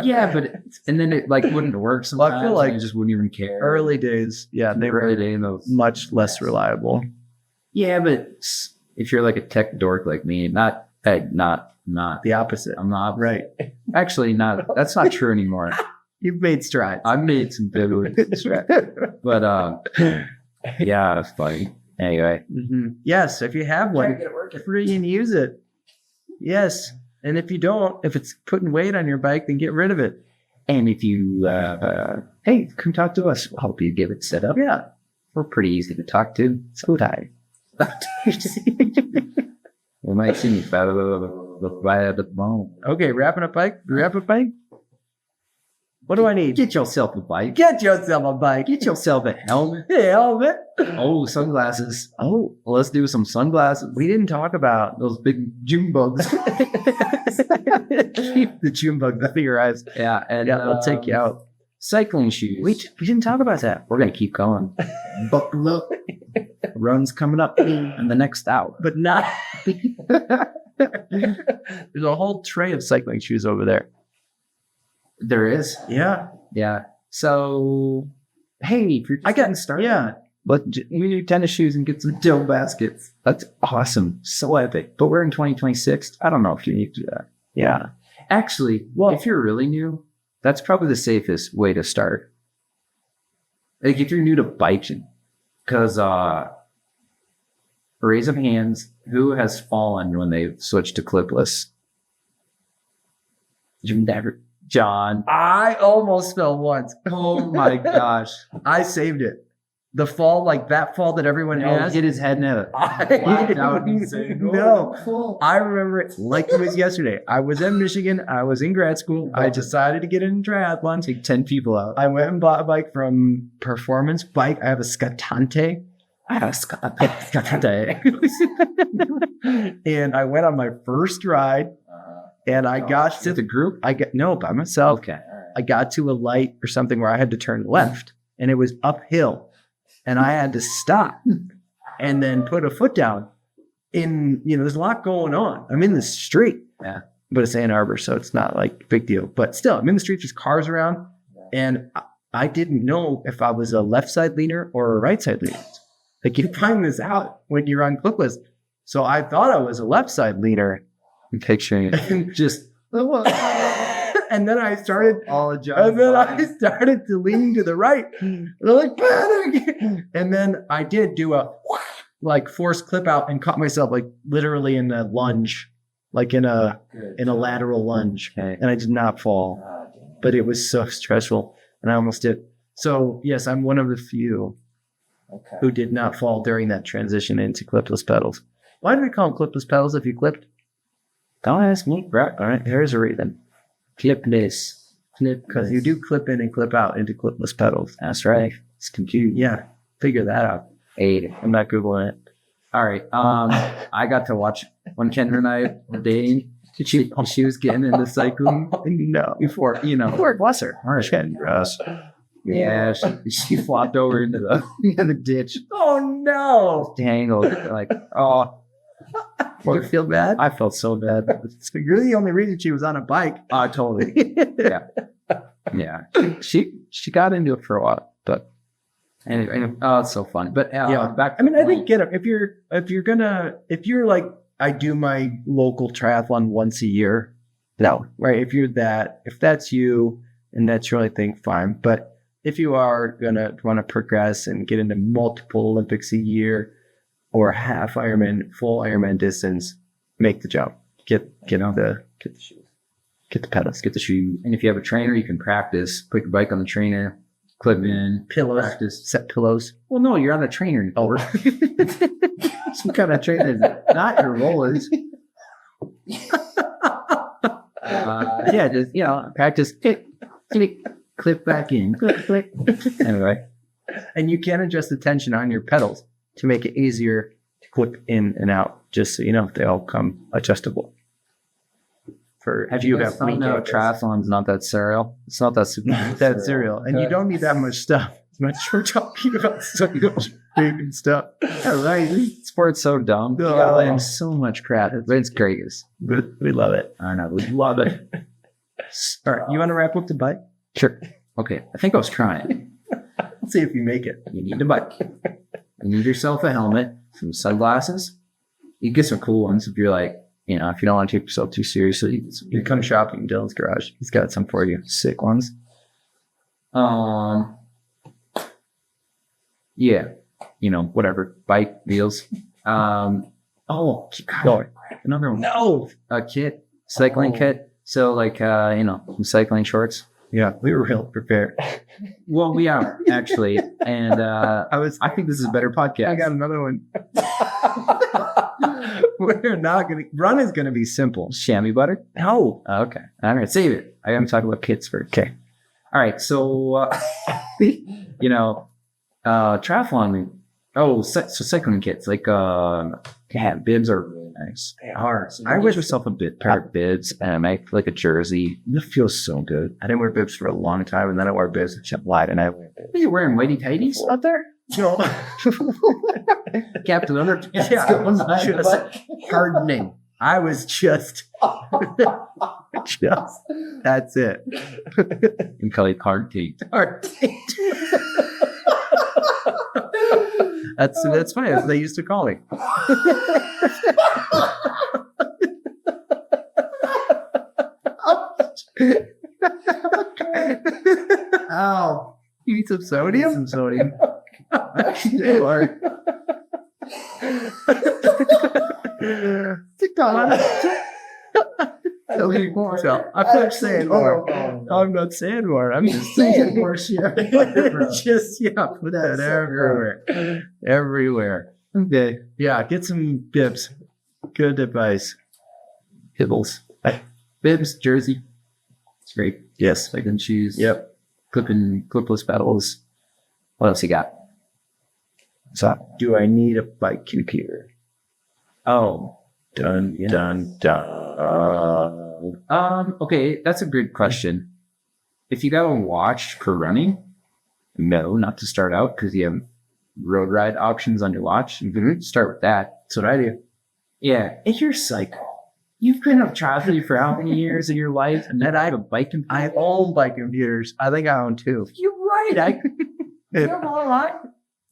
Yeah, but, and then it like wouldn't work sometimes. I feel like I just wouldn't even care. Early days, yeah, they were much less reliable. Yeah, but if you're like a tech dork like me, not the opposite. I'm not. Right. Actually, that's not true anymore. You've made strides. I've made some big strides. But, yeah, it's funny. Anyway. Mm-hmm. Yes, if you have one, freaking use it. Yes. And if you don't, if it's putting weight on your bike, then get rid of it. And if you, hey, come talk to us. We'll help you get it set up. Yeah. We're pretty easy to talk to. So die. We might see me right at the bone. Okay, wrapping up bike. What do I need? Get yourself a bike. Get yourself a bike. Get yourself a helmet. Helmet. Oh, sunglasses. Oh, well, let's do some sunglasses. We didn't talk about Those big June bugs. the June bugs under your eyes. Yeah, and they'll take you out. Cycling shoes. We didn't talk about that. We're gonna keep going. Buckle up. Run's coming up in the next hour. But not. There's a whole tray of cycling shoes over there. There is. Yeah. Yeah. So, hey, if you're just getting started, yeah. But we need tennis shoes and get some dough baskets. That's awesome. So epic. But we're in 2026. I don't know if you need to do that. Yeah. Actually, if you're really new, that's probably the safest way to start. Like if you're new to biking, because raise of hands, who has fallen when they switched to clipless? You've never, John. I almost fell once. Oh my gosh. I saved it. The fall, like that fall that everyone has. Hit his head in it. No. I remember it like it was yesterday. I was in Michigan. I was in grad school. I decided to get in triathlon. Take 10 people out. I went and bought a bike from Performance Bike. I have a Scatante. And I went on my first ride. And I got to the group. By myself. Okay. I got to a light or something where I had to turn left, and it was uphill, and I had to stop and then put a foot down. There's a lot going on. I'm in the street, but it's Ann Arbor, so it's not like a big deal. But still, I'm in the street. There's cars around, and I didn't know if I was a left side leaner or a right side leaner. Like you find this out when you're on clipless. So I thought I was a left side leaner. I'm picturing it. Just and then I started to lean to the right. And I'm like, panic. And then I did do a forced clip out and caught myself like literally in a lunge, like in a lateral lunge. Okay. And I did not fall. But it was so stressful and I almost did. So yes, I'm one of the few who did not fall during that transition into clipless pedals. Why do we call them clipless pedals if you clipped? Don't ask me. Right. All right. Here's a reason. Clipless. Because you do clip in and clip out into clipless pedals. That's right. It's confusing. Yeah. Figure that out. I'm not Googling it. All right. I got to watch when Kendra and I were dating. She was getting into cycling. No. Before, Lord bless her. All right. Kendra. Yeah. She flopped over into the ditch. Oh, no. Tangled. Like, oh. Did you feel bad? I felt so bad. So you're the only reason she was on a bike. Totally. Yeah. She got into it for a while, but anyway, it's so fun. But back. I think get it. If you're like, I do my local triathlon once a year. No, right. If that's you and that's your only thing, fine. But if you are gonna want to progress and get into multiple Olympics a year, or half Ironman, full Ironman distance, make the jump. Get the shoes. Get the pedals. Get the shoe. And if you have a trainer, you can practice. Put your bike on the trainer, clip in, Pillows. practice. Set pillows. Well, no, you're on a trainer. Oh. Some kind of trainer, not your rollers. Yeah, just, practice. Click, clip back in. Click. Anyway. And you can adjust the tension on your pedals to make it easier to clip in and out, just so you know they all come adjustable. Have you found out triathlon's not that serial? It's not that super. That's cereal. And you don't need that much stuff. As much as we're talking about so much big stuff. Yeah, right. Sport's so dumb. Oh. Yeah, and so much crap. It's great. We love it. I know. We love it. All right. You want to wrap up the bike? Sure. Okay. I think I was trying. Let's see if you make it. You need a bike. You need yourself a helmet, some sunglasses. You get some cool ones if you're like, if you don't want to take yourself too seriously. You come shopping in Dylan's garage. He's got some for you. Sick ones. Yeah. Whatever. Bike wheels. Another one. No. A kit. Cycling kit. So some cycling shorts. Yeah, we were real prepared. Well, we are actually. And I think this is a better podcast. I got another one. We're not going to. Run is going to be simple. Chamois butter? No. Okay. All right. Save it. I got to talk about kits first. Okay. All right. So, triathlon. So cycling kits, bibs are really nice. They are. So I wish myself a pair of bibs and make like a jersey. It feels so good. I didn't wear bibs for a long time, and then I wore bibs and shut light, and I wear bibs. Are you wearing whitey tighties out there? No. Captain Underpants. Just hardening. I was just. That's it. You call it hard teeth. Hard. That's funny. That's what they used to call me. Ow. You need some sodium? Some sodium. I'm not saying more. I'm not saying more. I'm just saying more shit. Just put that everywhere. Everywhere. Okay. Yeah, get some bibs. Good advice. Hibbles. Bibs, jersey. It's great. Yes. Cycling shoes. Yep. Clipless pedals. What else you got? So, do I need a bike computer? Oh. Dun. Okay, that's a good question. If you got a watch for running, no, not to start out because you have road ride options on your watch. Mm-hmm. Start with that. That's what I do. Yeah, if you're psycho, you've been a triathlete for how many years in your life, and then I have a bike computer. I own bike computers. I think I own two. You're right. You don't know a lot.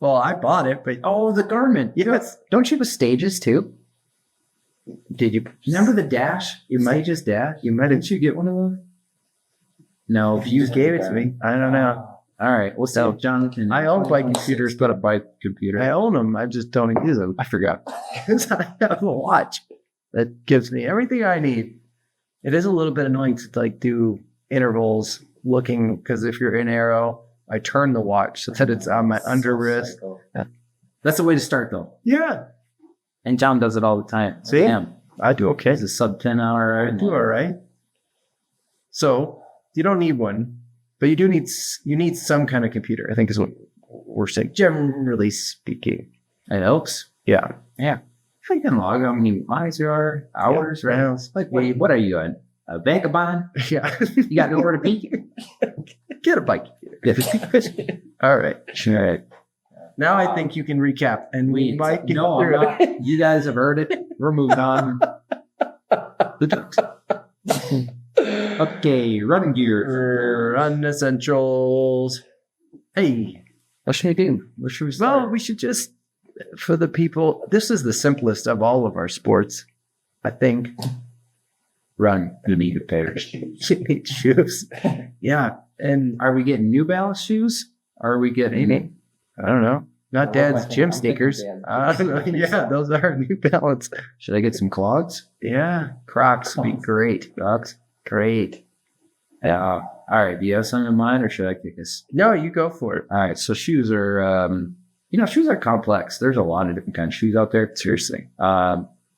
Well, I bought it, but the Garmin. Yes. Don't you have a Stages too? Did you remember the Dash? You might just dash. You might have. Did you get one of those? No, you just gave it to me. I don't know. All right. Well, so Jonathan, I own bike computers, but a bike computer. I own them. I just don't use them. I forgot. Because I have a watch that gives me everything I need. It is a little bit annoying to do intervals looking, because if you're in aero, I turn the watch so that it's on my under wrist. That's the way to start, though. Yeah. And John does it all the time. See? Damn. I do okay. It's a sub 10 hour. I do all right. So you don't need one, but you need some kind of computer, I think is what we're saying, generally speaking. It helps. Yeah. Yeah. If you can log how many miles there are, hours, rounds. Like, what are you on? A vagabond? Yeah. You got nowhere to be? Get a bike computer. All right. Sure. Now I think you can recap. And you guys have heard it. We're moving on. The jokes. Okay, running gear. Run essentials. Hey. What should I do? What should we start? Well, we should just, for the people, this is the simplest of all of our sports, I think. Run. You need a pair of shoes. You need shoes. Yeah. And are we getting New Balance shoes? Or are we getting... I don't know. Not Dad's gym sneakers. I don't know. Yeah, those are New Balance. Should I get some clogs? Yeah. Crocs would be great. Crocs. Great. Yeah. All right. Do you have something in mind, or should I kick this? No, you go for it. All right. So shoes are, shoes are complex. There's a lot of different kinds of shoes out there. Seriously.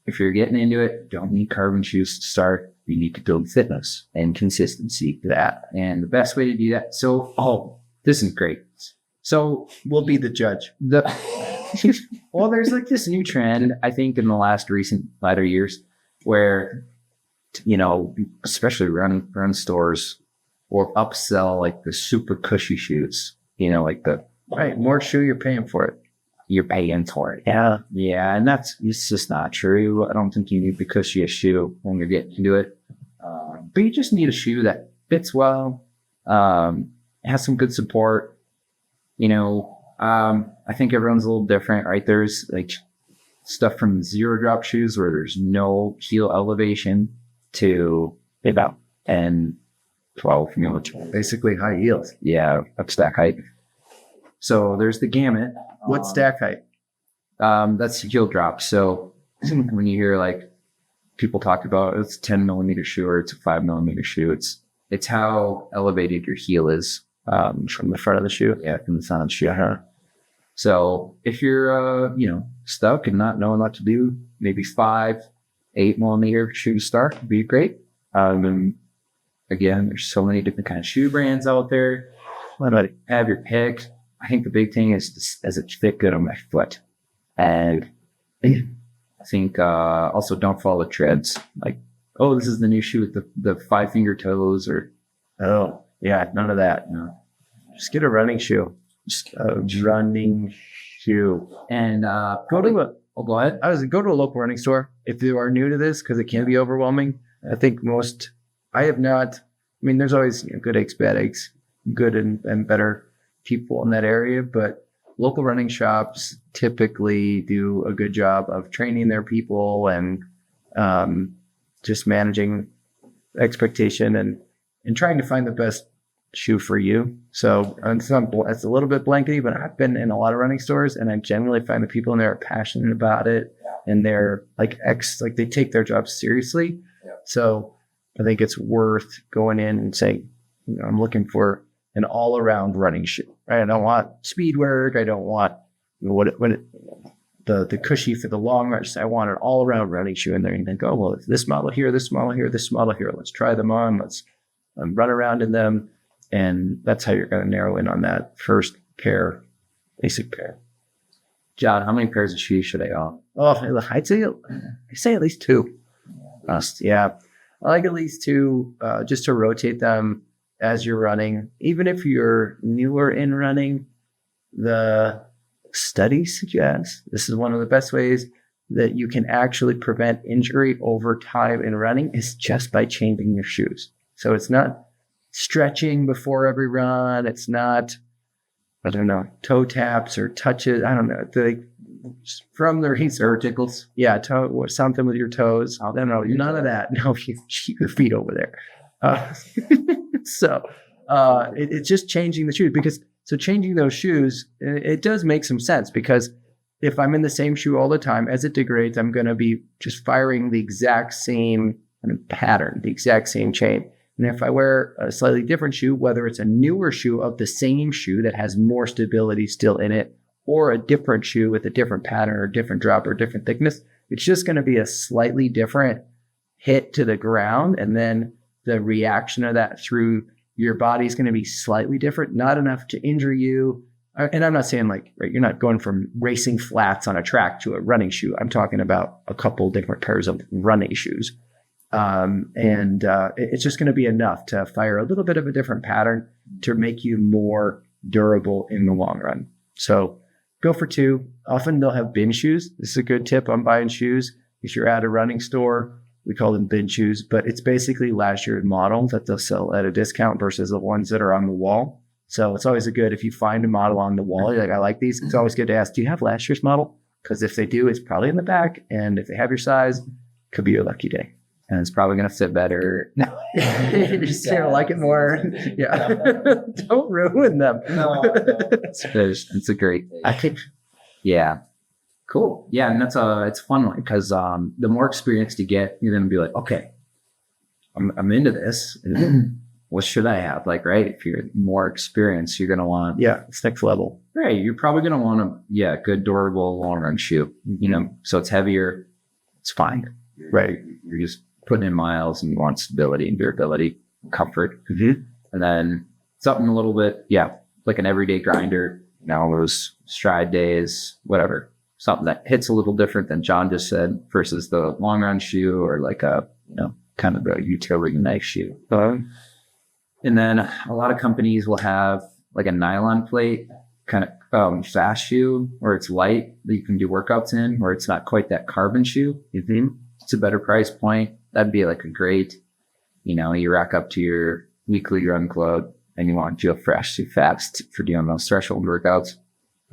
If you're getting into it, don't need carbon shoes to start. You need to build fitness and consistency to that. And the best way to do that. So, this is great. So We'll be the judge. well, there's like this new trend, I think, in the latter years where, especially run stores or upsell like the super cushy shoes, like the Right. More shoe, you're paying for it. you're paying for it. Yeah. Yeah. And it's just not true. I don't think you need the cushiest shoe when you're getting into it. But you just need a shoe that fits well, has some good support. I think everyone's a little different, right? There's like stuff from zero drop shoes where there's no heel elevation to about 10, 12, Basically high heels. yeah, up stack height. So there's the gamut. What stack height? That's heel drop. So when you hear like people talk about it's a 10 millimeter shoe or it's a 5 millimeter shoe, it's how elevated your heel is From the front of the shoe? yeah, from the front of the shoe. So if you're stuck and not knowing what to do, maybe 5, 8 millimeter shoe to start would be great. And again, there's so many different kind of shoe brands out there. Have your pick. I think the big thing is does it fit good on my foot? And I think also don't follow treads. Like, oh, this is the new shoe with the 5-finger toes, or Oh, yeah. None of that. no. Just get a running shoe. Just a running shoe. And Go to go ahead. go to a local running store if you are new to this, because it can be overwhelming. I think I have not. I mean, there's always good eggs, bad eggs, good and better people in that area, but local running shops typically do a good job of training their people and just managing expectation and trying to find the best shoe for you. So it's a little bit blankety, but I've been in a lot of running stores and I generally find the people in there are passionate about it and they're like they take their job seriously. Yeah. So I think it's worth going in and saying, I'm looking for an all-around running shoe. Right? I don't want speed work. I don't want the cushy for the long runs. I want an all-around running shoe in there. And think, oh, well, it's this model here, this model here, this model here. Let's try them on. Let's run around in them. And that's how you're going to narrow in on that first basic pair. John, how many pairs of shoes should I own? Oh, I'd say at least 2. Yeah. I like at least 2 just to rotate them as you're running. Even if you're newer in running, the studies suggest this is one of the best ways that you can actually prevent injury over time in running is just by changing your shoes. So it's not stretching before every run. It's not, toe taps or touches. I don't know. From the research, yeah, something with your toes. No, none of that. No, you keep your feet over there. So it's just changing the shoes changing those shoes, it does make some sense because if I'm in the same shoe all the time, as it degrades, I'm going to be just firing the exact same pattern, the exact same chain. And if I wear a slightly different shoe, whether it's a newer shoe of the same shoe that has more stability still in it, or a different shoe with a different pattern or different drop or different thickness, it's just going to be a slightly different hit to the ground. And then the reaction of that through your body is going to be slightly different, not enough to injure you. And I'm not saying you're not going from racing flats on a track to a running shoe. I'm talking about a couple different pairs of running shoes. It's just going to be enough to fire a little bit of a different pattern to make you more durable in the long run. So go for 2. Often they'll have bin shoes. This is a good tip on buying shoes. If you're at a running store, we call them bin shoes, but it's basically last year's model that they'll sell at a discount versus the ones that are on the wall. So it's always if you find a model on the wall, you're like, I like these. It's always good to ask, do you have last year's model? Because if they do, it's probably in the back. And if they have your size, could be your lucky day. And it's probably going to fit better. You're just going to like it more. Yeah. Don't ruin them. No. It's a great thing. Yeah. Cool. Yeah. And it's fun because the more experience you get, you're going to be like, okay, I'm into this. What should I have? Like, right? If you're more experienced, you're going to want, it's next level. right. You're probably going to want a, good, durable, long run shoe, so it's heavier. It's fine. Right. You're just putting in miles and you want stability and durability, comfort. Mm-hmm. And then something a little bit, like an everyday grinder, those stride days, whatever. Something that hits a little different than John just said versus the long run shoe or like a, kind of a utility knife shoe. And then a lot of companies will have like a nylon plate kind of fast shoe where it's light that you can do workouts in, where it's not quite that carbon shoe. Mm-hmm. It's a better price point. That'd be like a great, you rack up to your weekly run club and you want to feel fresh, too fast for doing those threshold workouts.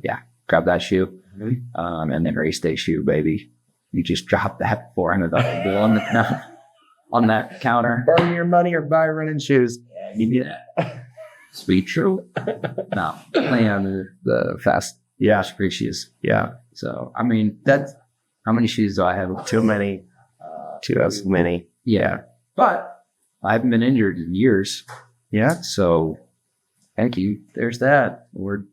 Yeah, grab that shoe. Mm-hmm. And then race day shoe, baby. You just drop that $400 on that counter. Burn your money or buy running shoes. You need that. Sweet true. No, play on the fast free shoes. Yeah. So, I mean, that's how many shoes do I have? Too many. Too many. Yeah. But I haven't been injured in years. Yeah. So, thank you. There's that.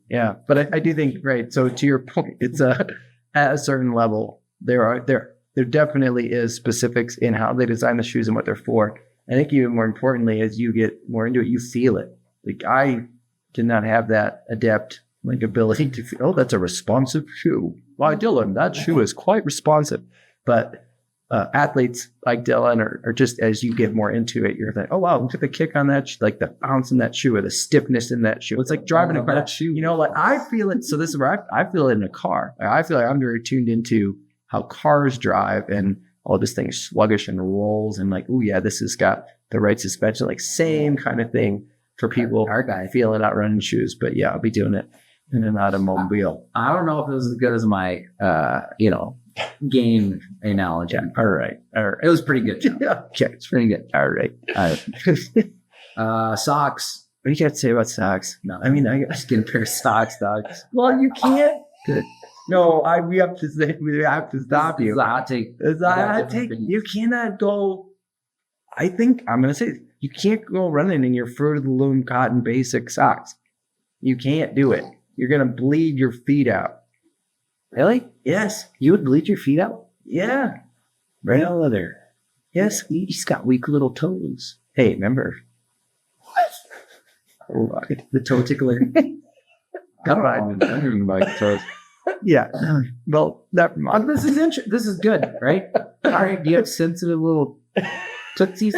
Yeah. But I do think, right. So, to your point, it's at a certain level, there definitely is specifics in how they design the shoes and what they're for. I think even more importantly, as you get more into it, you feel it. Like I did not have that adept ability to feel, that's a responsive shoe. Why, Dylan, that shoe is quite responsive. But athletes like Dylan are just, as you get more into it, you're like, oh, wow, look at the kick on that, like the bounce in that shoe or the stiffness in that shoe. It's like driving a car. That shoe. Like I feel it. So this is where I feel it in a car. I feel like I'm very tuned into how cars drive and all this thing is sluggish and rolls and like, oh yeah, this has got the right suspension, like same kind of thing for people feeling out running shoes. But yeah, I'll be doing it in an automobile. I don't know if it was as good as my, game analogy. All right. It was pretty good. Okay, it's pretty good. All right. Socks. What do you got to say about socks? No, I mean, I got a skin pair of socks, dogs. Well, you can't. Good. No, we have to stop you. It's a hot take. It's a hot take. You cannot go. I think I'm going to say you can't go running in your Fruit of the Loom cotton basic socks. You can't do it. You're going to bleed your feet out. Really? Yes. You would bleed your feet out? Yeah. Right on leather. Yes. He's got weak little toes. Hey, remember? What? The toe tickler. I'm wondering about your toes. Yeah. Well, never mind. This is good, right? All right. Do you have sensitive little tootsies?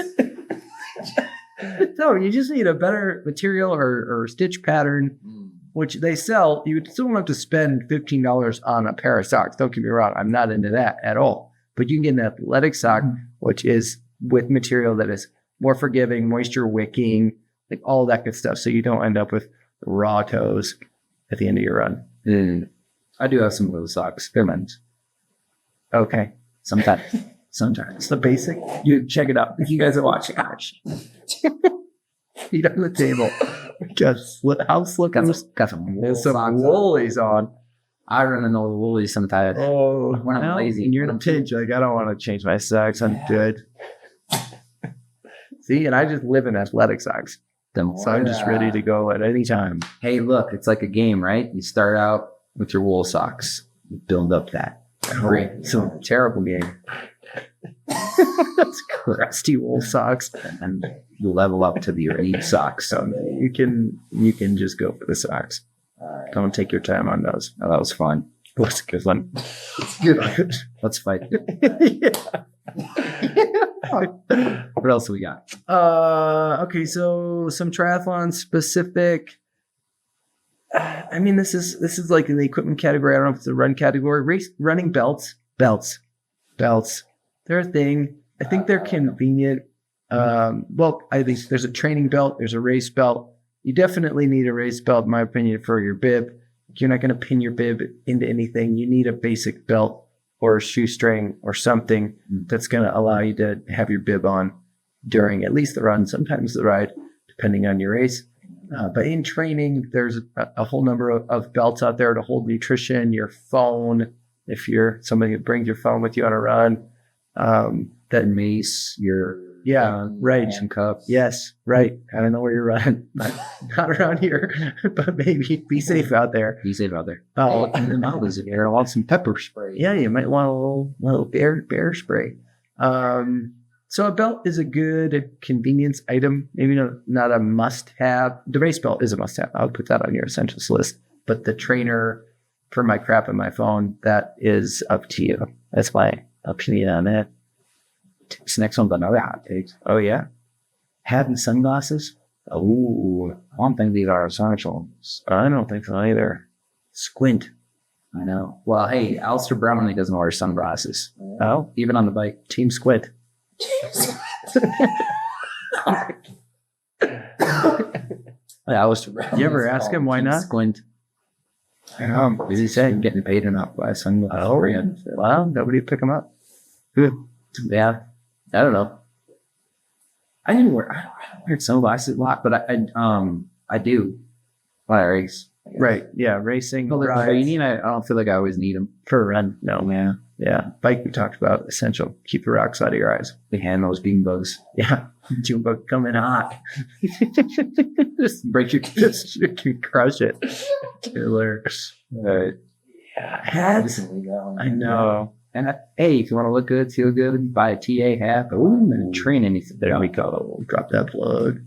No, you just need a better material or stitch pattern, which they sell. You still don't have to spend $15 on a pair of socks. Don't get me wrong. I'm not into that at all. But you can get an athletic sock, which is with material that is more forgiving, moisture wicking, like all that good stuff. So you don't end up with raw toes at the end of your run. I do have some of those socks. They're men's. Okay. Sometimes. It's the basic. You check it out. If you guys are watching, feet on the table. House looking. Got some woolies on. I run in those woolies sometimes. Oh, when I'm lazy. And you're in a pinch. Like, I don't want to change my socks. I'm good. See, and I just live in athletic socks. So I'm just ready to go at any time. Hey, look, it's like a game, right? You start out with your wool socks. You build up that. Great. So terrible game. That's crusty wool socks. And you level up to the elite socks. So you can just go for the socks. Don't take your time on those. Oh, that was fun. It was a good one. It's good. Let's fight. What else do we got? Okay, so some triathlon specific. I mean, this is like in the equipment category. I don't know if it's the run category. Running belts. They're a thing. I think they're convenient. Well, I think there's a training belt. There's a race belt. You definitely need a race belt, in my opinion, for your bib. You're not going to pin your bib into anything. You need a basic belt or a shoestring or something that's going to allow you to have your bib on during at least the run, sometimes the ride, depending on your race. But in training, there's a whole number of belts out there to hold nutrition, your phone, if you're somebody who brings your phone with you on a run. That mace, your Yeah, right. And cup. Yes, right. I don't know where you're running. Not around here, but maybe be safe out there. Be safe out there. Oh, And the mouth is here. I want some pepper spray. yeah, you might want a little bear spray. So a belt is a good convenience item. Maybe not a must-have. The race belt is a must-have. I'll put that on your essentials list. But the trainer for my crap on my phone, that is up to you. That's my opinion on that. This next one's another hot take. Oh, yeah? Having sunglasses? Oh, I don't think these are essentials. I don't think so either. Squint. I know. Well, hey, Alistair Brownlee doesn't wear sunglasses. Oh, Even on the bike. Team Squint. Alistair Brownlee. You ever ask him why not? Squint. What did he say? I'm getting paid enough by sunglasses. Oh, well, nobody pick him up. Good. Yeah. I don't know. I don't wear sunglasses a lot, but I do when I race. Right. Yeah. Racing. But rides. training, I don't feel like I always need them. For a run. No. Yeah. Yeah. Bike we talked about. Essential. Keep the rocks out of your eyes. They hand those bean bugs. Yeah. June bug coming hot. Just break your Just you can crush it. Killer. yeah. Hats. I know. And hey, if you want to look good, feel good, buy a TA hat. Ooh, and train anything. There we go. Drop that plug.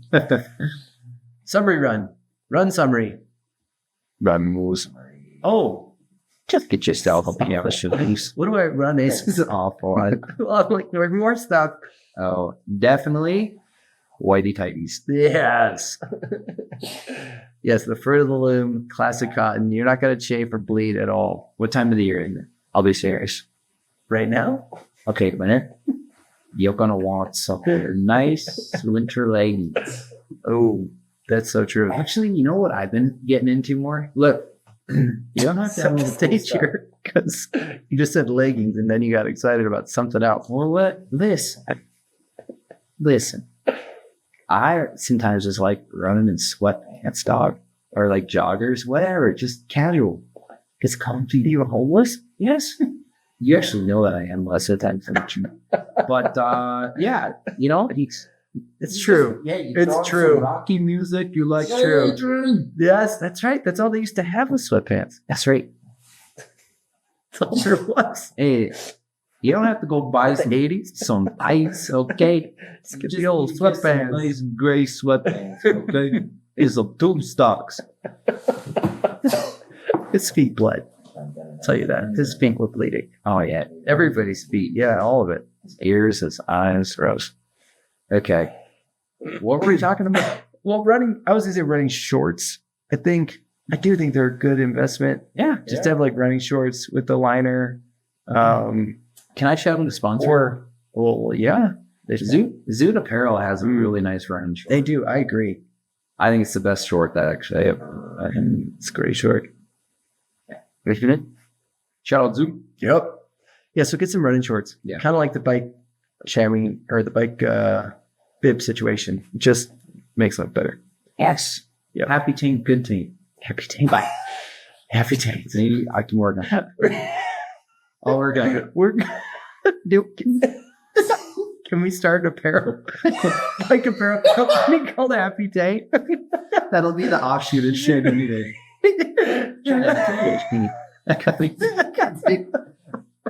Summary run. Run summary. Run moves. Oh, Just get yourself a piece of these. what do I run? This is awful. I'm like, there's more stuff. Oh, definitely whitey tighties. Yes. Yes, the Fruit of the Loom classic cotton. You're not going to chafe or bleed at all. What time of the year is it? I'll be serious. Right now? Okay, winter. You're gonna want some nice winter leggings. Oh, that's so true. Actually, you know what I've been getting into more? Look, you don't have to have a Stage here because you just said leggings and then you got excited about something else. Well, what? Listen. I sometimes just like running in sweatpants, dog, or like joggers, whatever, just casual. It's comfy. You homeless? Yes. You actually know that I am less of the time. But yeah, you know, It's true. Yeah, you It's throw true. some rocky music. You like True. Yes, that's right. That's all they used to have with sweatpants. That's right. That's all there was. Hey, you don't have to go buy some 80s. some ice, okay? Let's get the old sweatpants. Nice gray sweatpants, okay? It's a two stocks. His feet bled. I'll tell you that. His feet were bleeding. Oh yeah, Everybody's feet. Yeah, all of it. his ears, his eyes, gross. Okay, what were we talking about? Well, I was going to say running shorts. I do think they're a good investment. Yeah, Just to have like running shorts with the liner. Can I shout out the sponsor? Well, yeah. Zoot Apparel has a really nice running short. They do. I agree. I think it's the best short that actually I have. It's a great short. Isn't it? Shout out Zoot. Yep. Yeah, so get some running shorts. Yeah. Kind of like the bike chamois or the bike bib situation. It just makes life better. Yes. Yep. Happy team, good team. Happy team. Bye. Happy team. See, I can work on that. I'll work on it. We're Can we start an apparel? Like apparel company called Happy Day? That'll be the offshoot of shit anyway.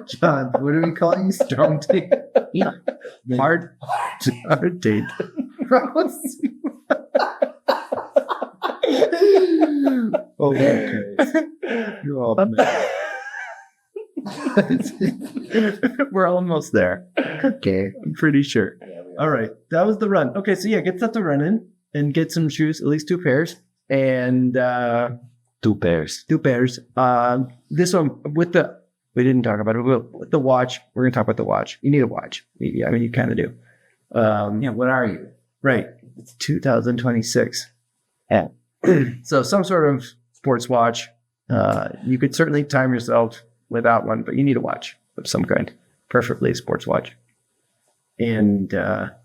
John, what do we call you? Strong tape. Yeah. Hard date. Okay. You're all We're almost there. okay. I'm pretty sure. All right. That was the run. Okay, so yeah, get stuff to run in and get some shoes, at least 2 pairs. And 2 pairs. 2 pairs. This one we didn't talk about it, but with the watch, we're gonna talk about the watch. You need a watch. I mean, you kind of do. Yeah, what are you? Right. It's 2026. Yeah. So some sort of sports watch. You could certainly time yourself without one, but you need a watch of some kind, preferably a sports watch. And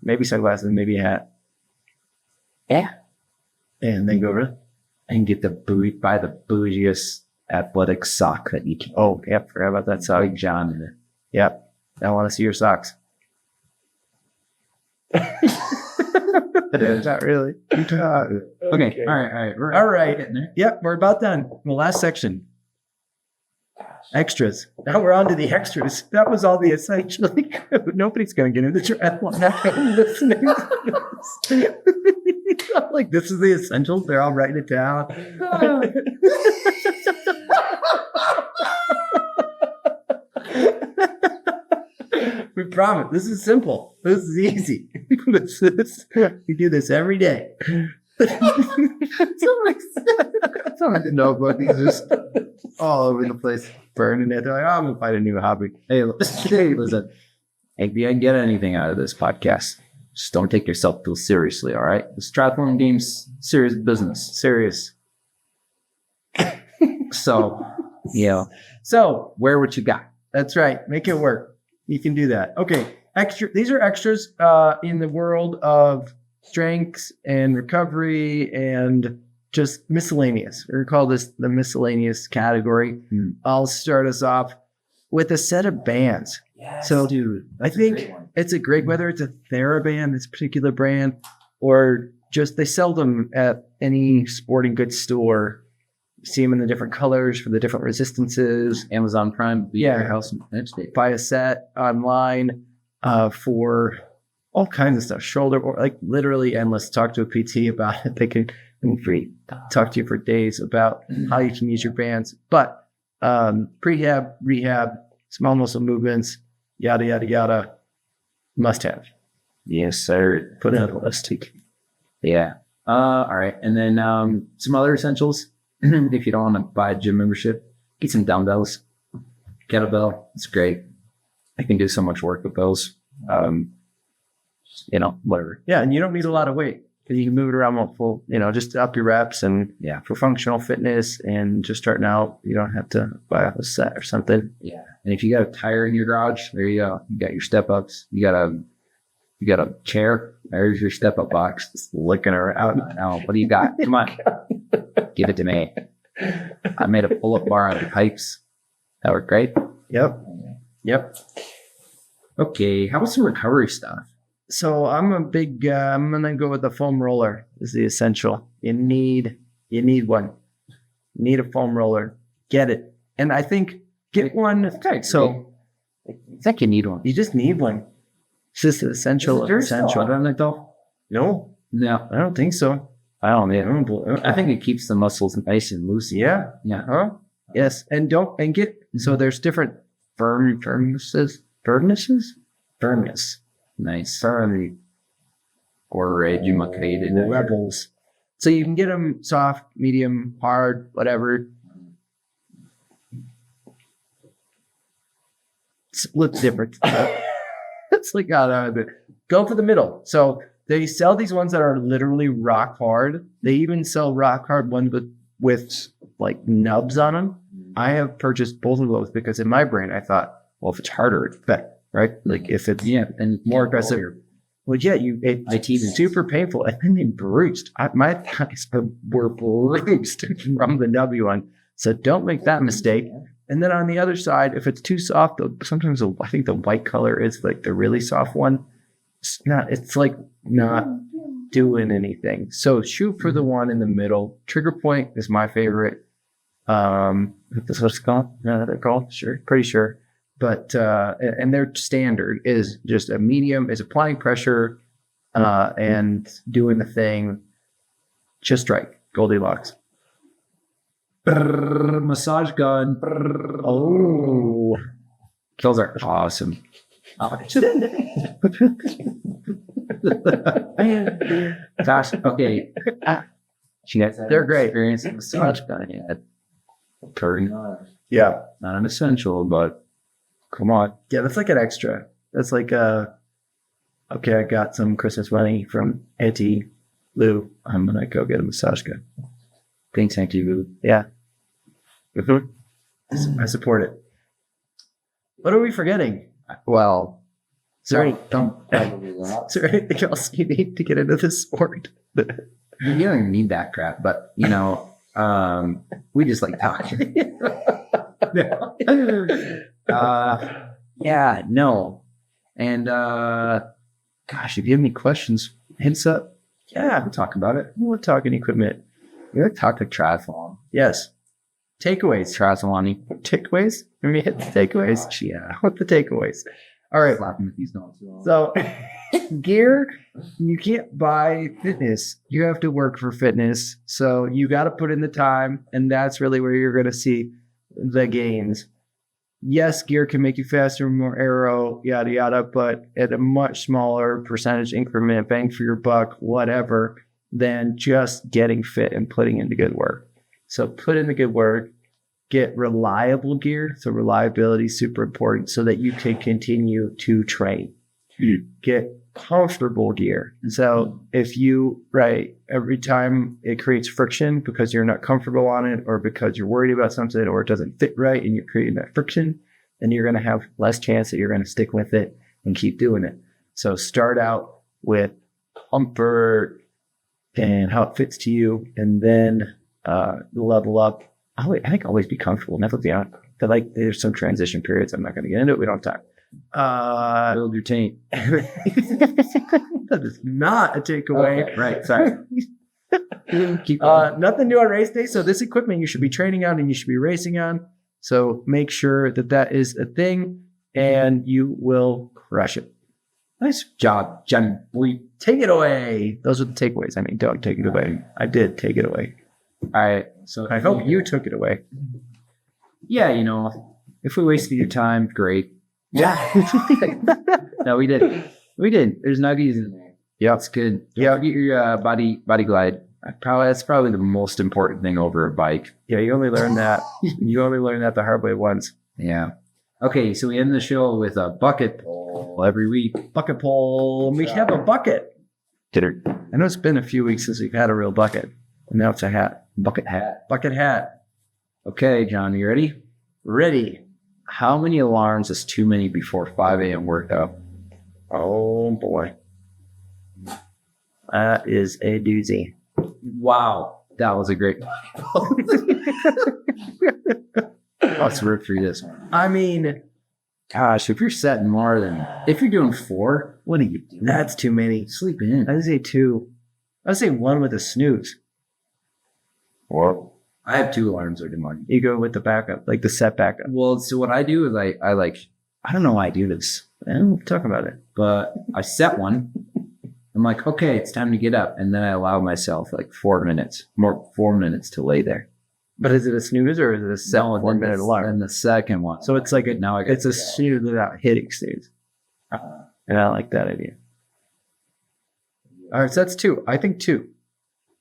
maybe sunglasses, maybe a hat. Yeah. And then go over. And get buy the bougiest athletic sock that you can. Oh, yeah, forgot about that sock. Big John in it. Yep. I want to see your socks. Not really. Okay. All right. All right. Getting there. Yep, we're about done. The last section. Extras. Now we're on to the extras. That was all the essential. Nobody's going to get into triathlon after listening to this. I'm like, this is the essentials. They're all writing it down. We promise. This is simple. This is easy. We do this every day. Someone didn't know, but he's just all over the place, burning it. They're like, I'm gonna find a new hobby. Hey, listen. If you didn't get anything out of this podcast, just don't take yourself too seriously, all right? This triathlon game's serious business. Serious. So, where what you got? That's right. Make it work. You can do that. Okay. These are extras in the world of strengths and recovery and just miscellaneous. We're going to call this the miscellaneous category. I'll start us off with a set of bands. Yes, So, dude, I think it's a great, whether it's a TheraBand, this particular brand, or just they sell them at any sporting goods store. You see them in the different colors for the different resistances. Amazon Prime, Yeah. House next day. Buy a set online for all kinds of stuff. Shoulder, or like literally endless. Talk to a PT about it. They can free talk to you for days about how you can use your bands. But prehab, rehab, small muscle movements, yada yada yada, must have. Yes, sir. Put it on the list. Yeah. All right. And then some other essentials. If you don't want to buy a gym membership, get some dumbbells. Kettlebell. It's great. I can do so much work with those. Whatever. Yeah, and you don't need a lot of weight. You can move it around multiple, just up your reps. And Yeah. for functional fitness and just starting out, you don't have to buy a set or something. Yeah. And if you got a tire in your garage, there you go. You got your step ups. You got a chair. There's your step up box. Just looking around. Now, what do you got? Come on. Give it to me. I made a pull up bar out of pipes. That worked great. Yep. Okay. How about some recovery stuff? So I'm I'm gonna go with the foam roller is the essential. You need one. You need a foam roller. Get it. And I think get one. Okay. So I think you need one. you just need one. It's just an essential. Essential. Don't it though? No, No. I don't think so. I don't know. I think it keeps the muscles nice and loose. Yeah. Yeah. Huh? Yes. And so there's different firmnesses. Firmness. Nice. Firm Or educated. levels. So you can get them soft, medium, hard, whatever. Looks different. It's like go for the middle. So they sell these ones that are literally rock hard. They even sell rock hard ones with like nubs on them. I have purchased both of those because in my brain I thought, well, if it's harder, it's better, right? Like if it's and more aggressive. Well, yeah, My teeth it's super painful, and then they bruised. My thighs were bruised from the W one, so don't make that mistake. And then on the other side, if it's too soft, sometimes I think the white color is like the really soft one. It's like not doing anything. So shoot for the one in the middle. Trigger point is my favorite. That's what it's called. No, they're called. Sure, pretty sure. But and their standard is just a medium, is applying pressure and doing the thing just right. Goldilocks. Massage gun. Oh, Those are awesome. Gosh, okay. You guys had They're great. experience with massage gun yet? Pretty nice. yeah. Not an essential, but come on. Yeah, that's like an extra. That's like okay, I got some Christmas money from Auntie Lou. I'm gonna go get a massage gun. Thanks, Auntie Lou. Yeah. I support it. What are we forgetting? Well, Is there, don't is there anything else you need to get into this sport? you don't even need that crap, but we just like talking. Yeah, no. And Gosh, if you have any questions, hit us up. Yeah, we'll talk about it. We're talking equipment. We're talking triathlon. Yes. Takeaways. Triathlon. Takeaways? Let me hit the takeaways. Yeah. What the takeaways? All right. Slapping with these notes. So, gear, you can't buy fitness. You have to work for fitness. So, you got to put in the time, and that's really where you're going to see the gains. Yes, gear can make you faster, more aero, yada, yada, but at a much smaller percentage increment, bang for your buck, whatever, than just getting fit and putting in the good work. So put in the good work, get reliable gear. So reliability is super important so that you can continue to train. Get comfortable gear. So if you, every time it creates friction because you're not comfortable on it or because you're worried about something or it doesn't fit right and you're creating that friction, then you're going to have less chance that you're going to stick with it and keep doing it. So start out with comfort and how it fits to you, and then level up. I think always be comfortable. Never be on. Like there's some transition periods. I'm not going to get into it. We don't talk. Build your taint. That is not a takeaway. Okay, right. Sorry. Keep nothing new on race day. So this equipment you should be training on and you should be racing on. So make sure that that is a thing, and you will crush it. Nice job, Jen. We Take it away. Those are the takeaways. I mean, don't take it away. I did take it away. all right. So I hope you took it away. Yeah, if we wasted your time, great. Yeah. No, we did. We did. There's nuggies in there. Yeah. It's good. Yeah. Get your body glide. That's probably the most important thing over a bike. Yeah, you only learn that. You only learn that the hard way once. Yeah. Okay, so we end the show with a bucket pull every week. Bucket pull. We have a bucket. I know it's been a few weeks since we've had a real bucket. And now it's a hat. Bucket hat. Bucket hat. Okay, John, you ready? Ready. How many alarms is too many before 5 a.m. workout? Oh, boy. That is a doozy. Wow. That was a great Let's rip through this one. I mean, Gosh, if you're setting more than, if you're doing 4, what are you doing? that's too many. Sleep in. I'd say 2. I'd say 1 with a snooze. Or I have 2 alarms every morning. You go with the backup, like the set backup. Well, so what I do is I don't know why I do this, Talk about it. but I set one. I'm like, okay, it's time to get up. And then I allow myself 4 minutes to lay there. But is it a snooze or is it a set 1 minute alarm? And the second one. So it's like it's a go. snooze without hitting snooze. And I like that idea. All right, so that's 2. I think 2.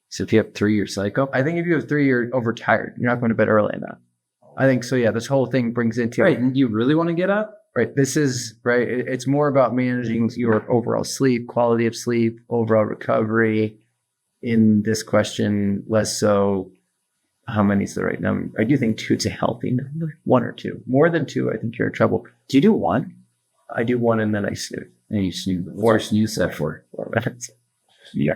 So if you have 3, you're psycho. I think if you have 3, you're overtired. You're not going to bed early enough. I think so. Yeah, this whole thing brings into Right. And you really want to get up? right. This is right. It's more about managing your overall sleep, quality of sleep, overall recovery. In this question, less so. How many is the right number? I do think 2 is a healthy number. 1 or 2. More than 2, I think you're in trouble. Do you do 1? I do 1 and then I snooze. And you snooze. Or snooze set for. 4 minutes. Yeah.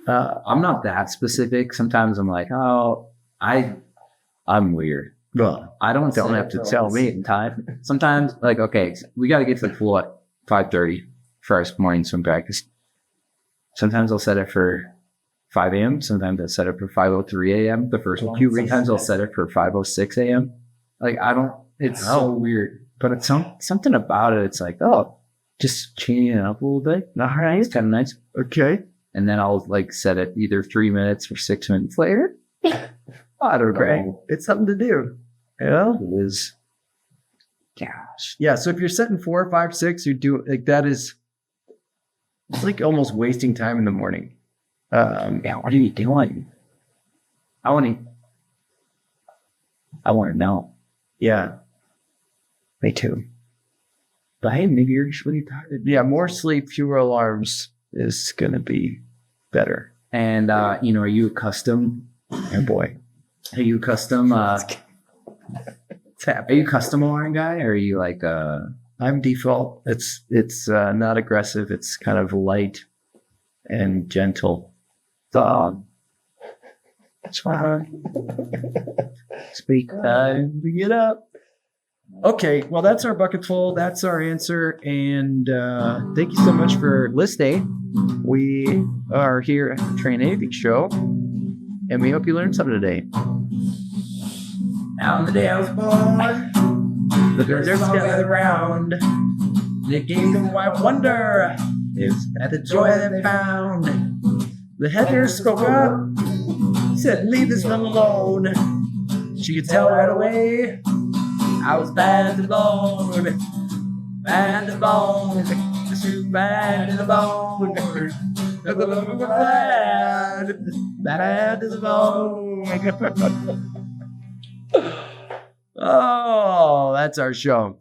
I'm not that specific. Sometimes I'm like, oh, I'm weird. Well, I don't have to tell me. time. Sometimes, okay, we got to get to the pool at 5:30 for our morning swim practice. Sometimes I'll set it for 5 a.m. Sometimes I'll set it for 5:03 a.m. The first one. Sometimes I'll set it for 5:06 a.m. It's so weird. But it's something about it. It's like, oh, just changing it up a little bit. All right, it's kind of nice. Okay. And then I'll set it either 3 minutes or 6 minutes later. I don't know. It's something to do. Yeah. It is. Gosh. Yeah. So if you're setting 4, 5, 6, you do that is, it's almost wasting time in the morning. Yeah. What are you doing? I want to know. Yeah. Me too. But hey, maybe you're just really tired. Yeah. More sleep, fewer alarms is going to be better. And, are you a custom? Oh boy. Are you custom? Are you custom alarm guy? Or are you I'm default. It's not aggressive. It's kind of light and gentle. It's fine. Speak time to get up. Okay, well, that's our bucket full. That's our answer. And thank you so much for listening. We are here at the TrainAnything Show, and we hope you learned something today. On the day I was born, the birds gathered around. They gave them wide wonder at the joy they found. The header spoke up, said, "Leave this one alone." She could tell right away I was bad to the bone. Bad to the bone. Bad to the bone. Bad to the bone. Oh, that's our show.